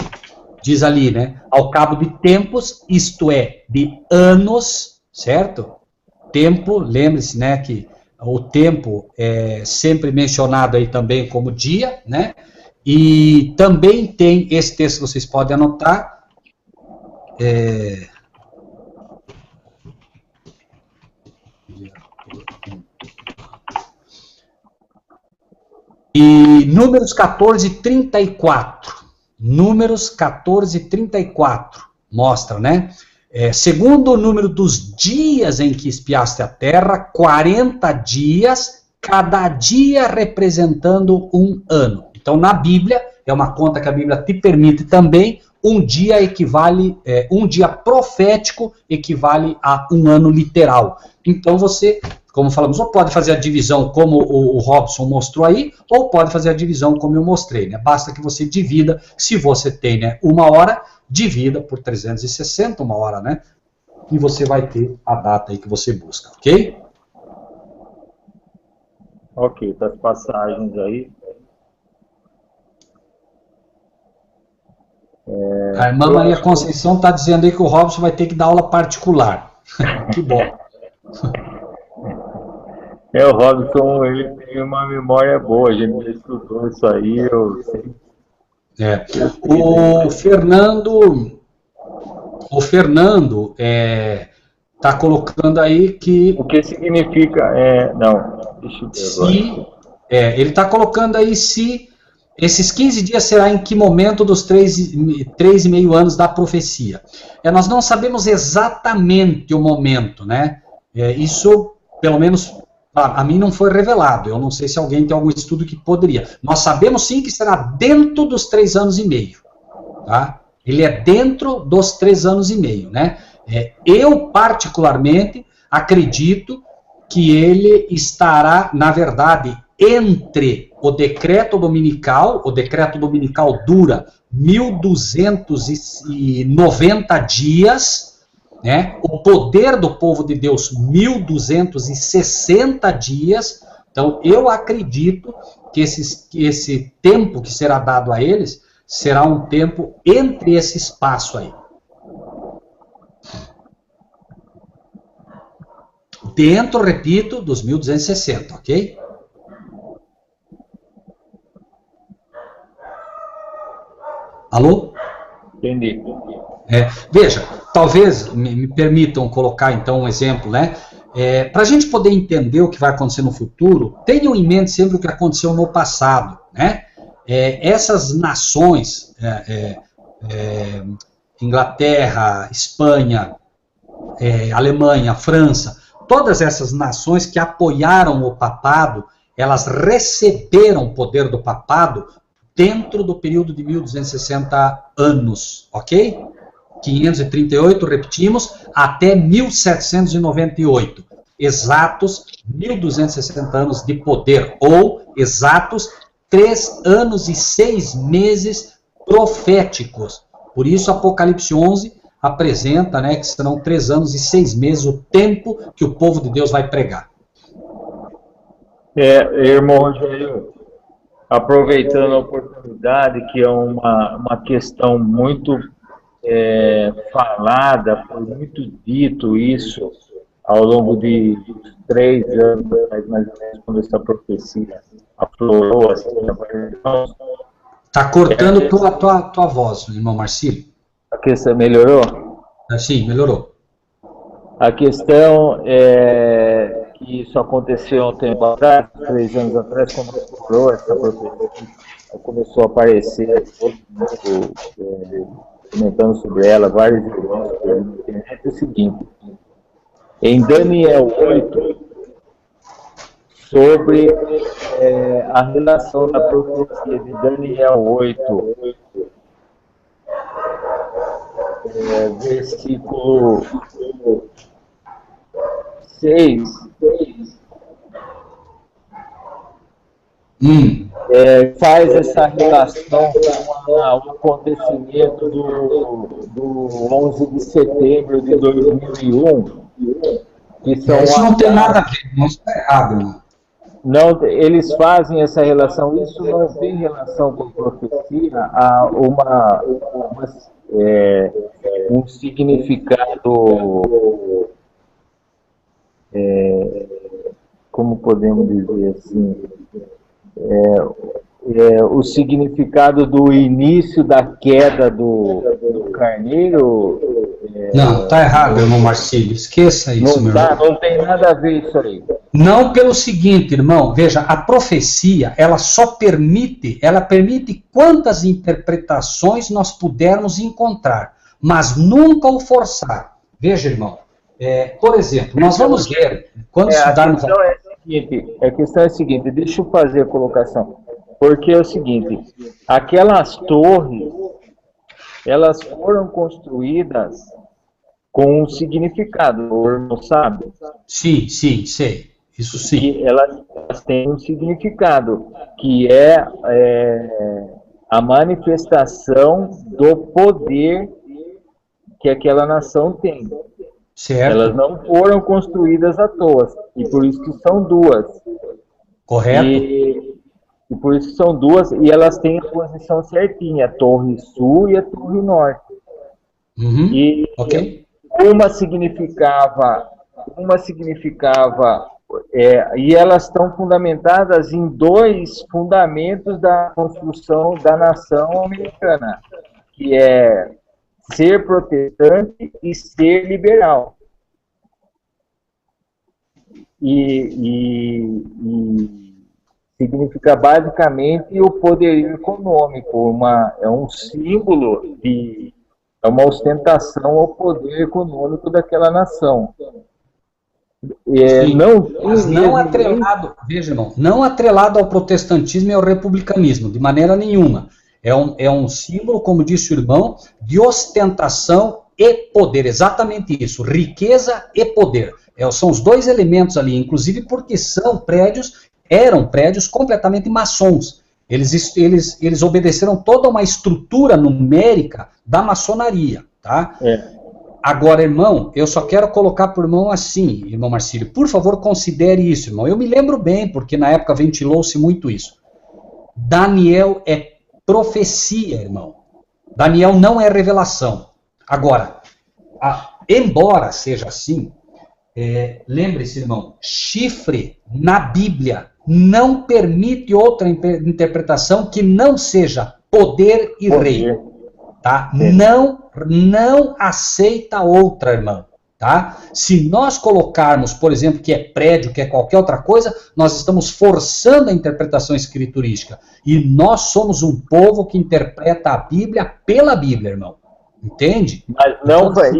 Diz ali, né? Ao cabo de tempos, isto é, de anos, certo? Tempo, lembre-se, né, que o tempo é sempre mencionado aí também como dia, né? E também tem esse texto que vocês podem anotar. E Números 14, 34. Números 14, 34. Mostra, né? Segundo o número dos dias em que espiaste a terra, 40 dias, cada dia representando um ano. Então, na Bíblia, é uma conta que a Bíblia te permite também, um dia equivale, um dia profético equivale a um ano literal. Então, você, como falamos, ou pode fazer a divisão como o Robson mostrou aí, ou pode fazer a divisão como eu mostrei, né? Basta que você divida, se você tem, né, 1 hora, divida por 360, 1 hora, né? E você vai ter a data aí que você busca, ok? Ok, das passagens aí. A irmã Maria Conceição está dizendo aí que o Robson vai ter que dar aula particular. Que bom. O Robson, ele tem uma memória boa, a gente já estudou isso aí, eu sei. O Fernando está colocando aí que... O que significa, não, deixa eu ver agora. Ele está colocando aí se esses 15 dias será em que momento dos 3,5 anos da profecia. Nós não sabemos exatamente o momento, né? Isso, pelo menos, a mim não foi revelado. Eu não sei se alguém tem algum estudo que poderia. Nós sabemos sim que será dentro dos 3 anos e meio. Tá? Ele é dentro dos 3 anos e meio, né? Eu, particularmente, acredito que ele estará, na verdade, entre o decreto dominical dura 1290 dias, né? O poder do povo de Deus, 1260 dias. Então, eu acredito que esse tempo que será dado a eles será um tempo entre esse espaço aí. Dentro, repito, dos 1260, ok? Alô? Entendi. Veja, talvez me permitam colocar então um exemplo, né? Para a gente poder entender o que vai acontecer no futuro, tenham em mente sempre o que aconteceu no passado, né? Essas nações, Inglaterra, Espanha, Alemanha, França, todas essas nações que apoiaram o papado, elas receberam o poder do papado dentro do período de 1260 anos, ok? 538, repetimos, até 1798. Exatos 1260 anos de poder, ou exatos 3 anos e 6 meses proféticos. Por isso, Apocalipse 11 apresenta, né, que serão 3 anos e 6 meses o tempo que o povo de Deus vai pregar. Irmão Rogério, aproveitando a oportunidade, que é uma questão muito falada, foi muito dito isso ao longo de 3 anos, mais ou menos, quando essa profecia aflorou. Está cortando tua voz, irmão Marcílio. A questão melhorou? Sim, melhorou. A questão é que isso aconteceu há um tempo atrás, 3 anos atrás, quando estourou essa profecia, começou a aparecer todo mundo comentando sobre ela, vários irmãos na internet, é o seguinte, em Daniel 8, sobre a relação da profecia de Daniel 8, versículo 6, faz essa relação com o acontecimento do 11 de setembro de 2001, que são isso não tem nada a ver, não está errado, irmão. Não, eles fazem essa relação, isso não tem relação com profecia, a um significado, como podemos dizer assim, o significado do início da queda do carneiro. Não, está errado, irmão Marcílio, esqueça isso, meu irmão. Não tem nada a ver isso aí. Não pelo seguinte, irmão, veja, a profecia, ela permite quantas interpretações nós pudermos encontrar, mas nunca o forçar. Veja, irmão, por exemplo, nós vamos ver, quando estudarmos... A questão é a seguinte, deixa eu fazer a colocação, porque é o seguinte, aquelas torres, elas foram construídas com um significado, o irmão sabe? Sim, sei. Isso sim. E elas têm um significado, que é a manifestação do poder que aquela nação tem. Certo. Elas não foram construídas à toa, e por isso que são duas. Correto. E por isso que são duas, e elas têm a posição certinha, a Torre Sul e a Torre Norte. E ok. uma significava e elas estão fundamentadas em 2 fundamentos da construção da nação americana, que é ser protestante e ser liberal. E significa basicamente o poderio econômico, é um símbolo é uma ostentação ao poder econômico daquela nação. Não atrelado, veja, irmão, não atrelado ao protestantismo e ao republicanismo, de maneira nenhuma. É um símbolo, como disse o irmão, de ostentação e poder, exatamente isso, riqueza e poder. São os 2 elementos ali, inclusive porque eram prédios completamente maçons. Eles obedeceram toda uma estrutura numérica da maçonaria, tá? Agora, irmão, eu só quero colocar para o irmão assim, irmão Marcílio, por favor, considere isso, irmão. Eu me lembro bem, porque na época ventilou-se muito isso. Daniel é profecia, irmão. Daniel não é revelação. Agora, embora seja assim, lembre-se, irmão, chifre na Bíblia não permite outra interpretação que não seja poder e rei. Tá? Não aceita outra, irmão. Tá? Se nós colocarmos, por exemplo, que é prédio, que é qualquer outra coisa, nós estamos forçando a interpretação escriturística. E nós somos um povo que interpreta a Bíblia pela Bíblia, irmão. Entende? Mas então nós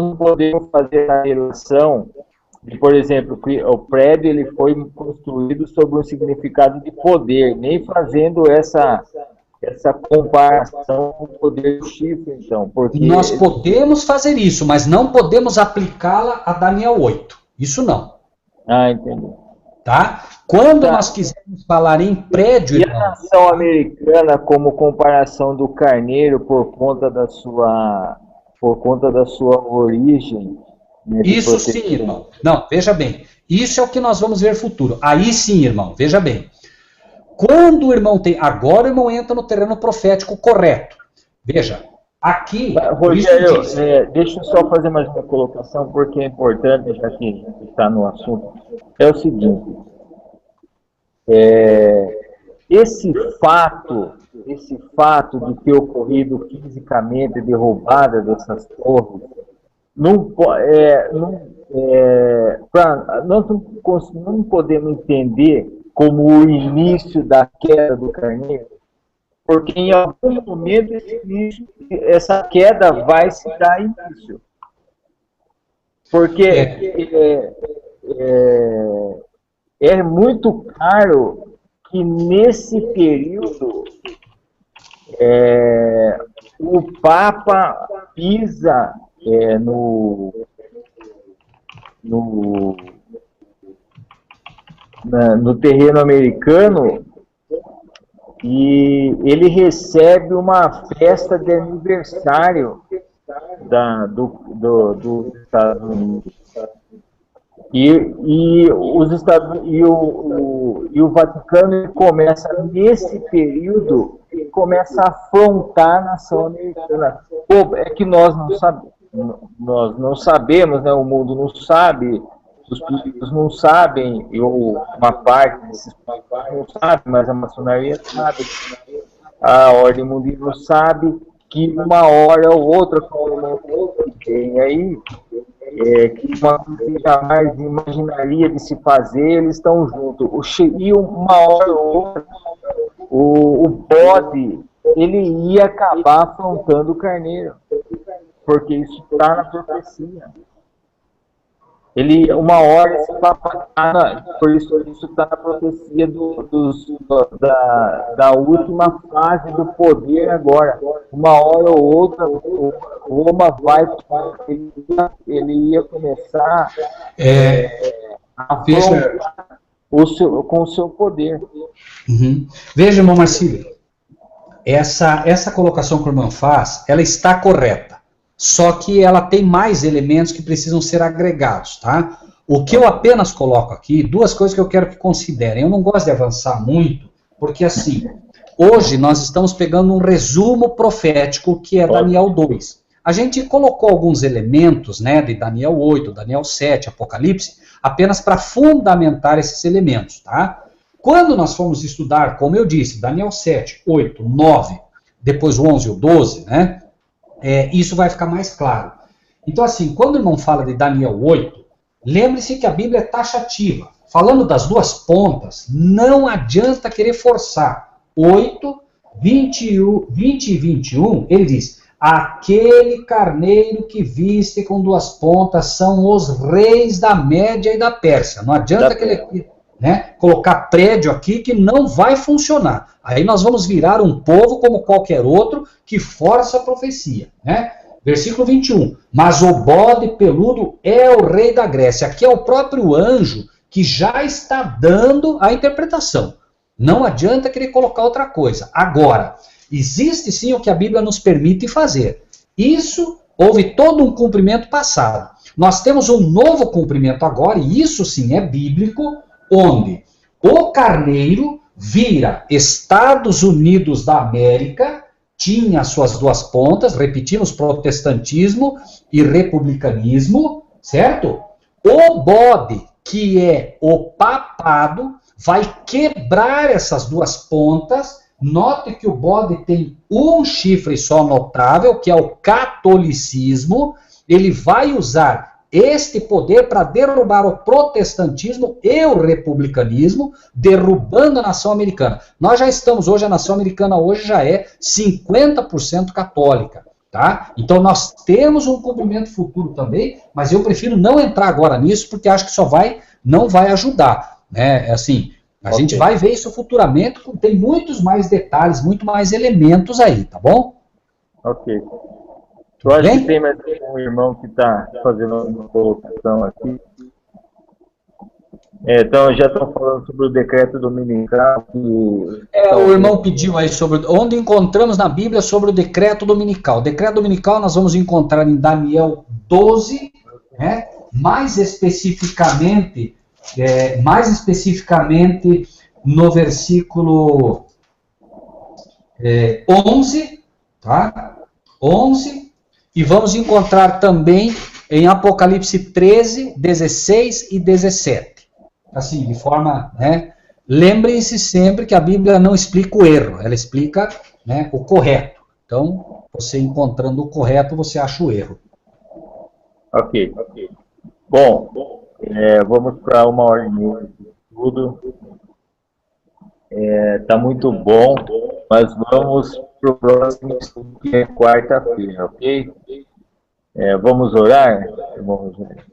não podemos fazer a relação de, por exemplo, o prédio ele foi construído sobre um significado de poder, nem fazendo essa comparação com o poder do chifre, então. Porque nós podemos fazer isso, mas não podemos aplicá-la a Daniel 8. Isso não. Entendi. Tá? Quando nós quisermos falar em prédio... E a nação americana como comparação do carneiro por conta da sua origem... Né, isso sim, irmão. Não, veja bem. Isso é o que nós vamos ver no futuro. Aí sim, irmão, veja bem. Quando o irmão tem... Agora o irmão entra no terreno profético correto. Veja, aqui... Rogério, deixa eu só fazer mais uma colocação, porque é importante, já que está no assunto. É o seguinte, esse fato de ter ocorrido fisicamente derrubada dessas torres, nós não podemos entender como o início da queda do carneiro, porque em algum momento essa queda vai se dar início. Porque é muito claro que nesse período o Papa pisa no terreno americano e ele recebe uma festa de aniversário dos Estados Unidos. E o Vaticano começa, nesse período, começa a afrontar a nação americana. É que nós não sabemos, né? O mundo não sabe, os políticos não sabem, uma parte desses políticos não sabe, mas a maçonaria sabe, a ordem mundial sabe que uma hora ou outra, como tem aí, que uma coisa jamais imaginaria de se fazer, eles estão juntos. E uma hora ou outra, o bode, ele ia acabar afrontando o carneiro, porque isso está na profecia. Uma hora, por isso está na profecia da última fase do poder agora. Uma hora ou outra, Roma ele ia começar a afrontar com o seu poder. Uhum. Veja, irmão Marcílio, essa colocação que o irmão faz, ela está correta. Só que ela tem mais elementos que precisam ser agregados, tá? O que eu apenas coloco aqui, duas coisas que eu quero que considerem. Eu não gosto de avançar muito, porque assim, hoje nós estamos pegando um resumo profético que é Daniel 2. A gente colocou alguns elementos, né, de Daniel 8, Daniel 7, Apocalipse, apenas para fundamentar esses elementos, tá? Quando nós formos estudar, como eu disse, Daniel 7, 8, 9, depois o 11 e o 12, né? Isso vai ficar mais claro. Então, assim, quando o irmão fala de Daniel 8, lembre-se que a Bíblia é taxativa. Falando das duas pontas, não adianta querer forçar. 8, 20 e 21, ele diz: aquele carneiro que viste com duas pontas são os reis da Média e da Pérsia. Não adianta colocar prédio aqui que não vai funcionar. Aí nós vamos virar um povo como qualquer outro que força a profecia, né? Versículo 21. Mas o bode peludo é o rei da Grécia. Aqui é o próprio anjo que já está dando a interpretação. Não adianta querer colocar outra coisa. Agora, existe sim o que a Bíblia nos permite fazer. Isso, houve todo um cumprimento passado. Nós temos um novo cumprimento agora, e isso sim é bíblico, onde o carneiro vira Estados Unidos da América, tinha suas duas pontas, repetimos, protestantismo e republicanismo, certo? O bode, que é o papado, vai quebrar essas duas pontas. Note que o bode tem um chifre só notável, que é o catolicismo. Ele vai usar este poder para derrubar o protestantismo e o republicanismo, derrubando a nação americana. Nós já estamos hoje, a nação americana hoje já é 50% católica, tá? Então nós temos um cumprimento futuro também, mas eu prefiro não entrar agora nisso, porque acho que não vai ajudar, né? Assim, a gente vai ver isso futuramente, tem muitos mais detalhes, muito mais elementos aí, tá bom? Ok. Eu acho que tem mais um irmão que está fazendo uma colocação aqui. Então, já estão falando sobre o decreto dominical. O irmão pediu aí sobre onde encontramos na Bíblia sobre o decreto dominical. O decreto dominical nós vamos encontrar em Daniel 12, né? mais especificamente no versículo 11, tá? 11. E vamos encontrar também em Apocalipse 13, 16 e 17. Assim, de forma, né? Lembrem-se sempre que a Bíblia não explica o erro, ela explica, né, o correto. Então, você encontrando o correto, você acha o erro. Ok. Bom, vamos para 1h30 de estudo. Está muito bom, mas vamos para o próximo estudo, que é quarta-feira, ok? Vamos orar? Vamos orar.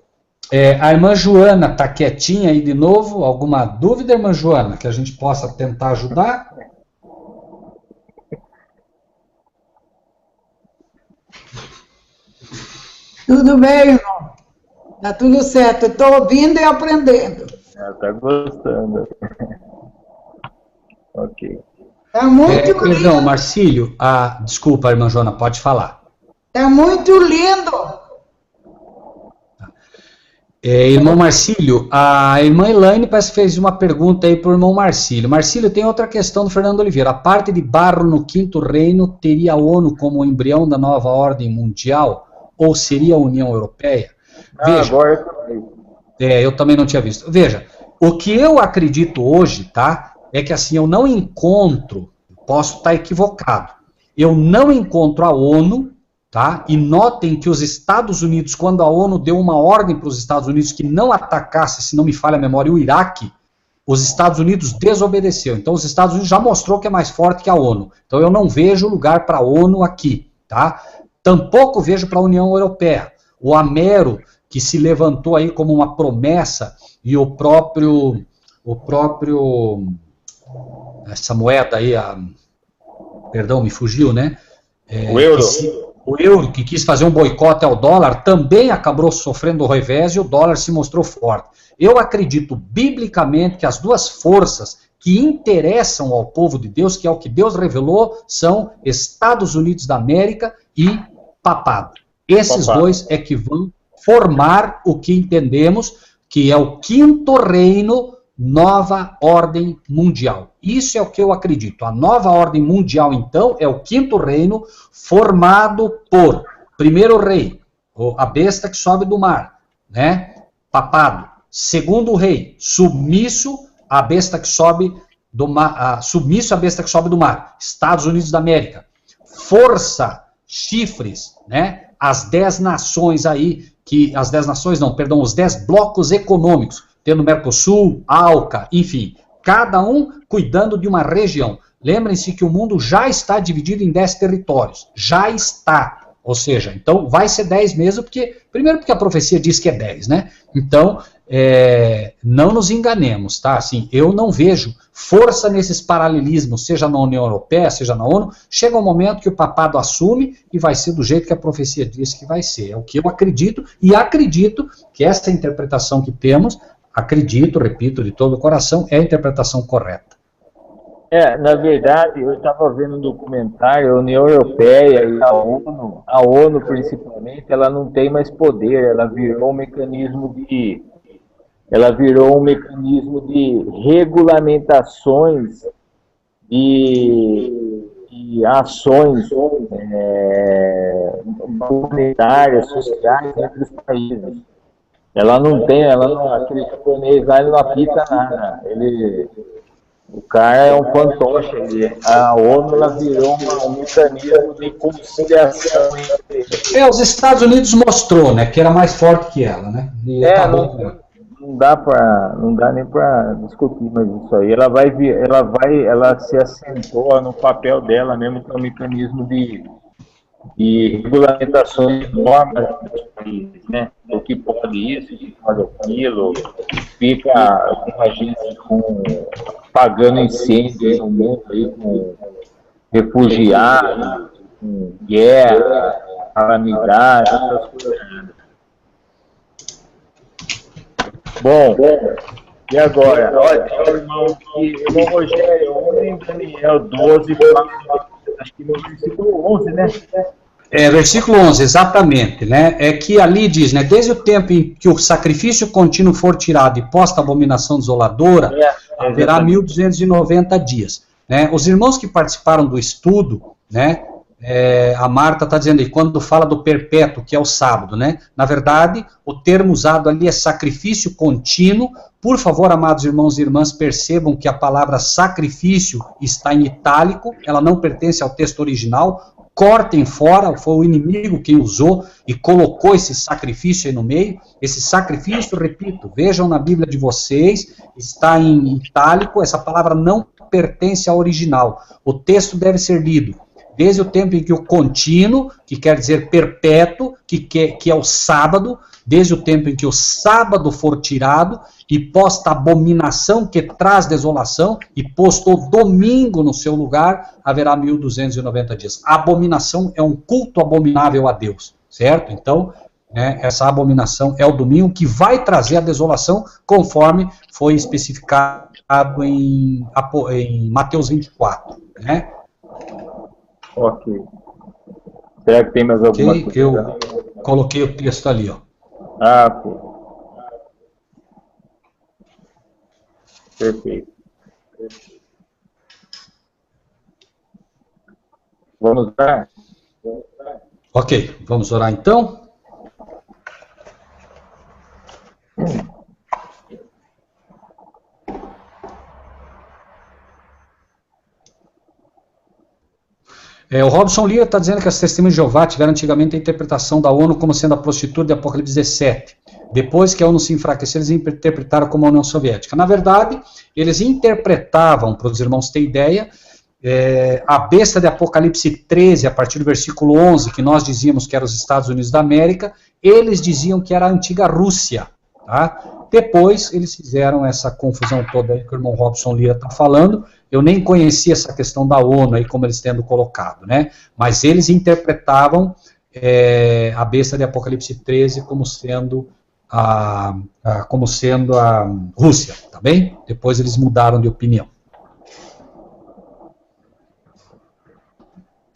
A irmã Joana está quietinha aí de novo? Alguma dúvida, irmã Joana, que a gente possa tentar ajudar? Tudo bem, irmão? Tá tudo certo. Estou ouvindo e aprendendo. Está gostando. Ok. Tá muito Perdão, lindo. Marcílio. Desculpa, irmã Joana, pode falar. Tá muito lindo. Irmão Marcílio, a irmã Elaine parece que fez uma pergunta aí para o irmão Marcílio. Marcílio, tem outra questão do Fernando Oliveira. A parte de barro no quinto reino teria a ONU como embrião da nova ordem mundial? Ou seria a União Europeia? Veja, agora eu também não tinha visto. Veja, o que eu acredito hoje, tá? É que assim, eu não encontro, posso estar equivocado, eu não encontro a ONU, tá? E notem que os Estados Unidos, quando a ONU deu uma ordem para os Estados Unidos que não atacasse, se não me falha a memória, o Iraque, os Estados Unidos desobedeceu. Então os Estados Unidos já mostrou que é mais forte que a ONU. Então eu não vejo lugar para a ONU aqui, tá? Tampouco vejo para a União Europeia. O Amero, que se levantou aí como uma promessa, e o próprio essa moeda aí, perdão, me fugiu, né? O euro. O euro, que quis fazer um boicote ao dólar, também acabou sofrendo o revés e o dólar se mostrou forte. Eu acredito biblicamente que as duas forças que interessam ao povo de Deus, que é o que Deus revelou, são Estados Unidos da América e papado. Esses dois é que vão formar o que entendemos que é o quinto reino, nova ordem mundial. Isso é o que eu acredito. A nova ordem mundial, então, é o quinto reino formado por primeiro rei, a besta que sobe do mar, né? Papado. Segundo rei, submisso à besta que sobe do mar, submisso à besta que sobe do mar, Estados Unidos da América. Força, chifres, né? As 10 nações aí, as 10 nações não, perdão, os 10 blocos econômicos, tendo Mercosul, ALCA, enfim, cada um cuidando de uma região. Lembrem-se que o mundo já está dividido em 10 territórios, já está. Ou seja, então vai ser 10 mesmo, primeiro porque a profecia diz que é 10, né? Então, não nos enganemos, tá? Assim, eu não vejo força nesses paralelismos, seja na União Europeia, seja na ONU. Chega um momento que o papado assume e vai ser do jeito que a profecia diz que vai ser. É o que eu acredito, e acredito que essa interpretação que temos, acredito, repito, de todo o coração, é a interpretação correta. Na verdade, eu estava vendo um documentário, a União Europeia e a ONU principalmente, ela não tem mais poder, ela virou um mecanismo de regulamentações e ações humanitárias, sociais entre os países. Aquele japonês lá, ele não apita nada, o cara é um fantoche. A ONU ela virou um mecanismo de conciliação. Os Estados Unidos mostrou, né, que era mais forte que ela, né? Não dá nem para discutir mais isso aí. Ela se assentou no papel dela mesmo, que é um mecanismo de regulamentações de normas dos países, né? O que pode isso, o que pode aquilo, fica com a gente pagando incêndio no mundo aí, com refugiados, com guerra, calamidade, essas coisas. Bom, e agora? Olha, irmão Rogério, ontem Daniel 12, acho que no versículo 11, né? Versículo 11, exatamente, né? É que ali diz, né? Desde o tempo em que o sacrifício contínuo for tirado e posta a abominação desoladora, haverá 1290 dias. Né? Os irmãos que participaram do estudo, né? A Marta está dizendo aí, quando fala do perpétuo, que é o sábado, né? Na verdade, o termo usado ali é sacrifício contínuo. Por favor, amados irmãos e irmãs, percebam que a palavra sacrifício está em itálico, ela não pertence ao texto original. cortem fora, foi o inimigo quem usou e colocou esse sacrifício aí no meio. Esse sacrifício, repito, vejam na Bíblia de vocês, está em itálico, essa palavra não pertence ao original. O texto deve ser lido desde o tempo em que o contínuo, que quer dizer perpétuo, que é o sábado, desde o tempo em que o sábado for tirado, e posta a abominação que traz desolação, e posto o domingo no seu lugar, haverá 1290 dias. A abominação é um culto abominável a Deus, certo? Então, essa abominação é o domingo que vai trazer a desolação, conforme foi especificado em Mateus 24, né? Ok. Será que tem mais alguma coisa? Eu coloquei o texto ali, ó. Ah, pô. Perfeito. Vamos orar? Ok, vamos orar então. O Robson Lira está dizendo que as testemunhas de Jeová tiveram antigamente a interpretação da ONU como sendo a prostituta de Apocalipse 17. Depois que a ONU se enfraqueceu, eles interpretaram como a União Soviética. Na verdade, eles interpretavam, para os irmãos terem ideia, a besta de Apocalipse 13, a partir do versículo 11, que nós dizíamos que era os Estados Unidos da América, eles diziam que era a antiga Rússia. Tá? Depois, eles fizeram essa confusão toda aí que o irmão Robson Lira está falando. Eu nem conhecia essa questão da ONU aí, como eles tendo colocado, né? Mas eles interpretavam a besta de Apocalipse 13 como sendo a Rússia, tá bem? Depois eles mudaram de opinião.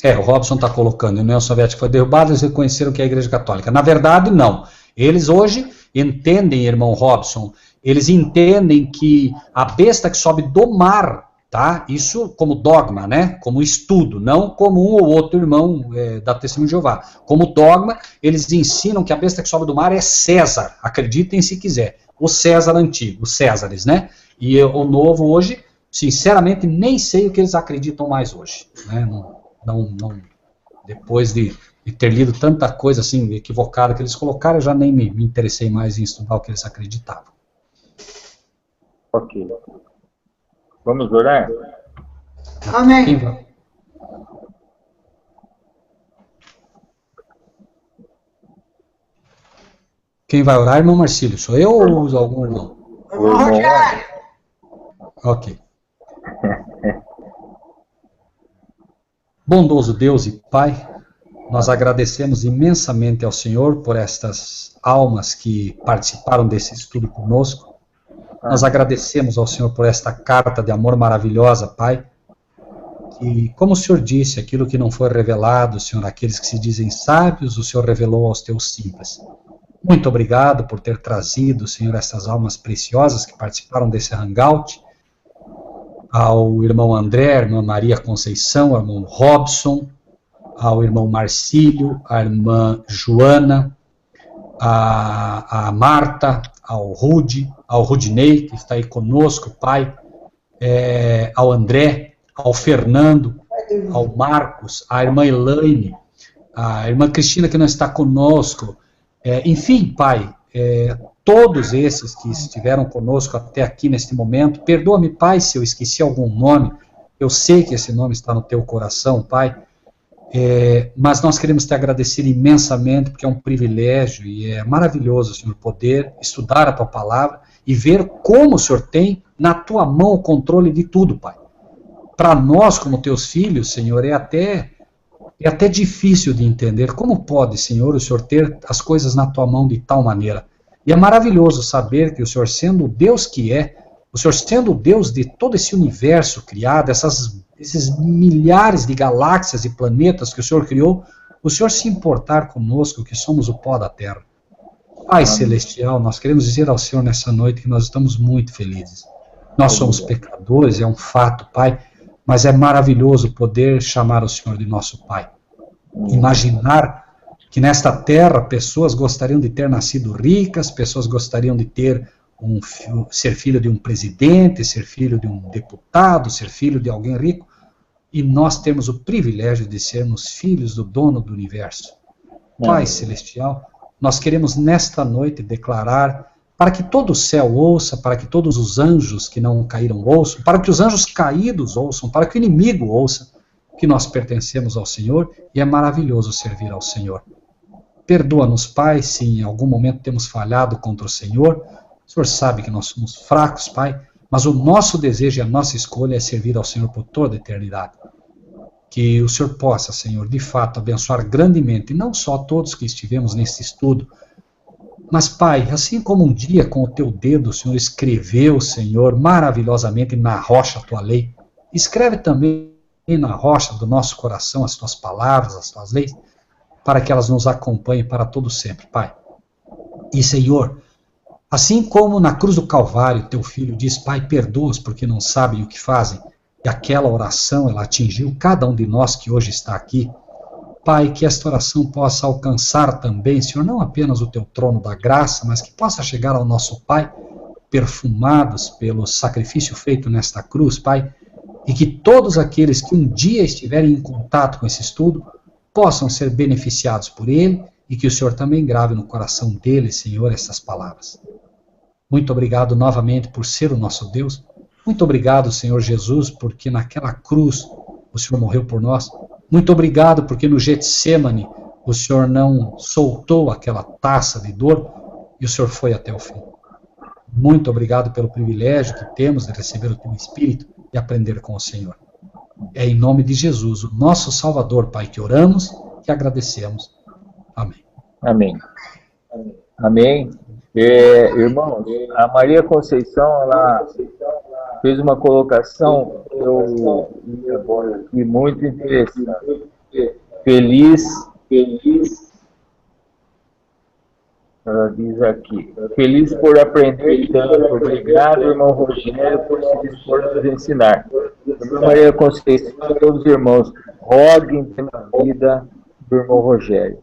O Robson está colocando, a União Soviética foi derrubada, eles reconheceram que é a Igreja Católica. Na verdade, não. Eles hoje entendem, irmão Robson, eles entendem que a besta que sobe do mar, tá? Isso como dogma, né? Como estudo, não como um ou outro irmão da Testemunha de Jeová. Como dogma, eles ensinam que a besta que sobe do mar é César, acreditem se quiser. O César antigo, os Césares, né? E o novo hoje, sinceramente, nem sei o que eles acreditam mais hoje, né? Não, depois de ter lido tanta coisa assim equivocada que eles colocaram, eu já nem me interessei mais em estudar o que eles acreditavam. Ok. Vamos orar? Amém. Quem vai orar, irmão Marcílio? Sou eu ou uso algum irmão? Irmão Rogério. Ok. Bondoso Deus e Pai, nós agradecemos imensamente ao Senhor por estas almas que participaram desse estudo conosco. Nós agradecemos ao Senhor por esta carta de amor maravilhosa, Pai. E como o Senhor disse, aquilo que não foi revelado, Senhor, àqueles que se dizem sábios, o Senhor revelou aos teus simples. Muito obrigado por ter trazido, Senhor, essas almas preciosas que participaram desse hangout. Ao irmão André, à irmã Maria Conceição, ao irmão Robson, ao irmão Marcílio, à irmã Joana, a Marta, ao Rudinei, que está aí conosco, Pai, ao André, ao Fernando, ao Marcos, à irmã Elaine, à irmã Cristina, que não está conosco, enfim, Pai, todos esses que estiveram conosco até aqui neste momento, perdoa-me, Pai, se eu esqueci algum nome, eu sei que esse nome está no teu coração, Pai, mas nós queremos te agradecer imensamente, porque é um privilégio e é maravilhoso, Senhor, poder estudar a tua palavra e ver como o Senhor tem na tua mão o controle de tudo, Pai. Para nós, como teus filhos, Senhor, é até difícil de entender como pode, Senhor, o Senhor ter as coisas na tua mão de tal maneira. E é maravilhoso saber que o Senhor, sendo o Deus que o Senhor sendo o Deus de todo esse universo criado, esses milhares de galáxias e planetas que o Senhor criou, o Senhor se importar conosco, que somos o pó da terra. Pai Celestial, nós queremos dizer ao Senhor nessa noite que nós estamos muito felizes. Nós somos pecadores, é um fato, Pai, mas é maravilhoso poder chamar o Senhor de nosso Pai. Imaginar que nesta terra pessoas gostariam de ter nascido ricas, pessoas gostariam de ter ser filho de um presidente, ser filho de um deputado, ser filho de alguém rico. e nós temos o privilégio de sermos filhos do dono do universo. Pai Celestial, nós queremos nesta noite declarar para que todo o céu ouça, para que todos os anjos que não caíram ouçam, para que os anjos caídos ouçam, para que o inimigo ouça, que nós pertencemos ao Senhor e é maravilhoso servir ao Senhor. Perdoa-nos, Pai, se em algum momento temos falhado contra o Senhor. O Senhor sabe que nós somos fracos, Pai, mas o nosso desejo e a nossa escolha é servir ao Senhor por toda a eternidade. Que o Senhor possa, Senhor, de fato, abençoar grandemente, não só todos que estivemos nesse estudo, mas, Pai, assim como um dia com o teu dedo o Senhor escreveu, Senhor, maravilhosamente na rocha a tua lei, escreve também na rocha do nosso coração as tuas palavras, as tuas leis, para que elas nos acompanhem para todo sempre, Pai. E, Senhor, assim como na cruz do Calvário teu filho diz, Pai, perdoa-os porque não sabem o que fazem, e aquela oração, ela atingiu cada um de nós que hoje está aqui, Pai, que esta oração possa alcançar também, Senhor, não apenas o teu trono da graça, mas que possa chegar ao nosso Pai, perfumados pelo sacrifício feito nesta cruz, Pai, e que todos aqueles que um dia estiverem em contato com esse estudo possam ser beneficiados por ele e que o Senhor também grave no coração deles, Senhor, essas palavras. Muito obrigado novamente por ser o nosso Deus. Muito obrigado, Senhor Jesus, porque naquela cruz o Senhor morreu por nós. Muito obrigado porque no Getsêmani o Senhor não soltou aquela taça de dor e o Senhor foi até o fim. Muito obrigado pelo privilégio que temos de receber o teu Espírito e aprender com o Senhor. É em nome de Jesus, o nosso Salvador, Pai, que oramos e agradecemos. Amém. Amém. Amém. Irmãos, a Maria Conceição, ela fez uma colocação muito interessante. Feliz, ela diz aqui, feliz por aprender tanto. Obrigado, irmão Rogério, por se dispor a nos ensinar. Irmã Maria Conceição, todos os irmãos, roguem pela vida do irmão Rogério.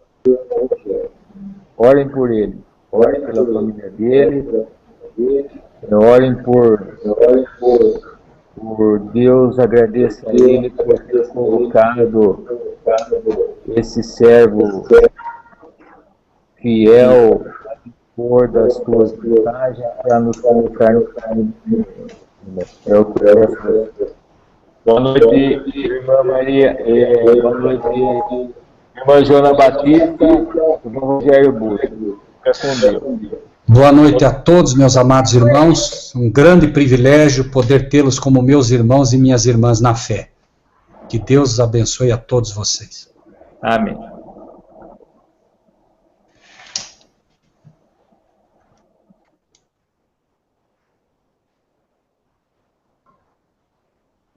Orem por ele. Orem pela família dele. Orem por Deus, agradeça a ele por ter colocado esse servo fiel por das tuas vantagens para nos colocar no caminho. É o que eu quero fazer. Boa noite, irmã Maria. Boa noite, irmã Joana Batista, irmão Rogério Busto. Fica com Deus. Boa noite a todos, meus amados irmãos. Um grande privilégio poder tê-los como meus irmãos e minhas irmãs na fé. Que Deus os abençoe a todos vocês. Amém.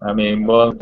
Amém. Boa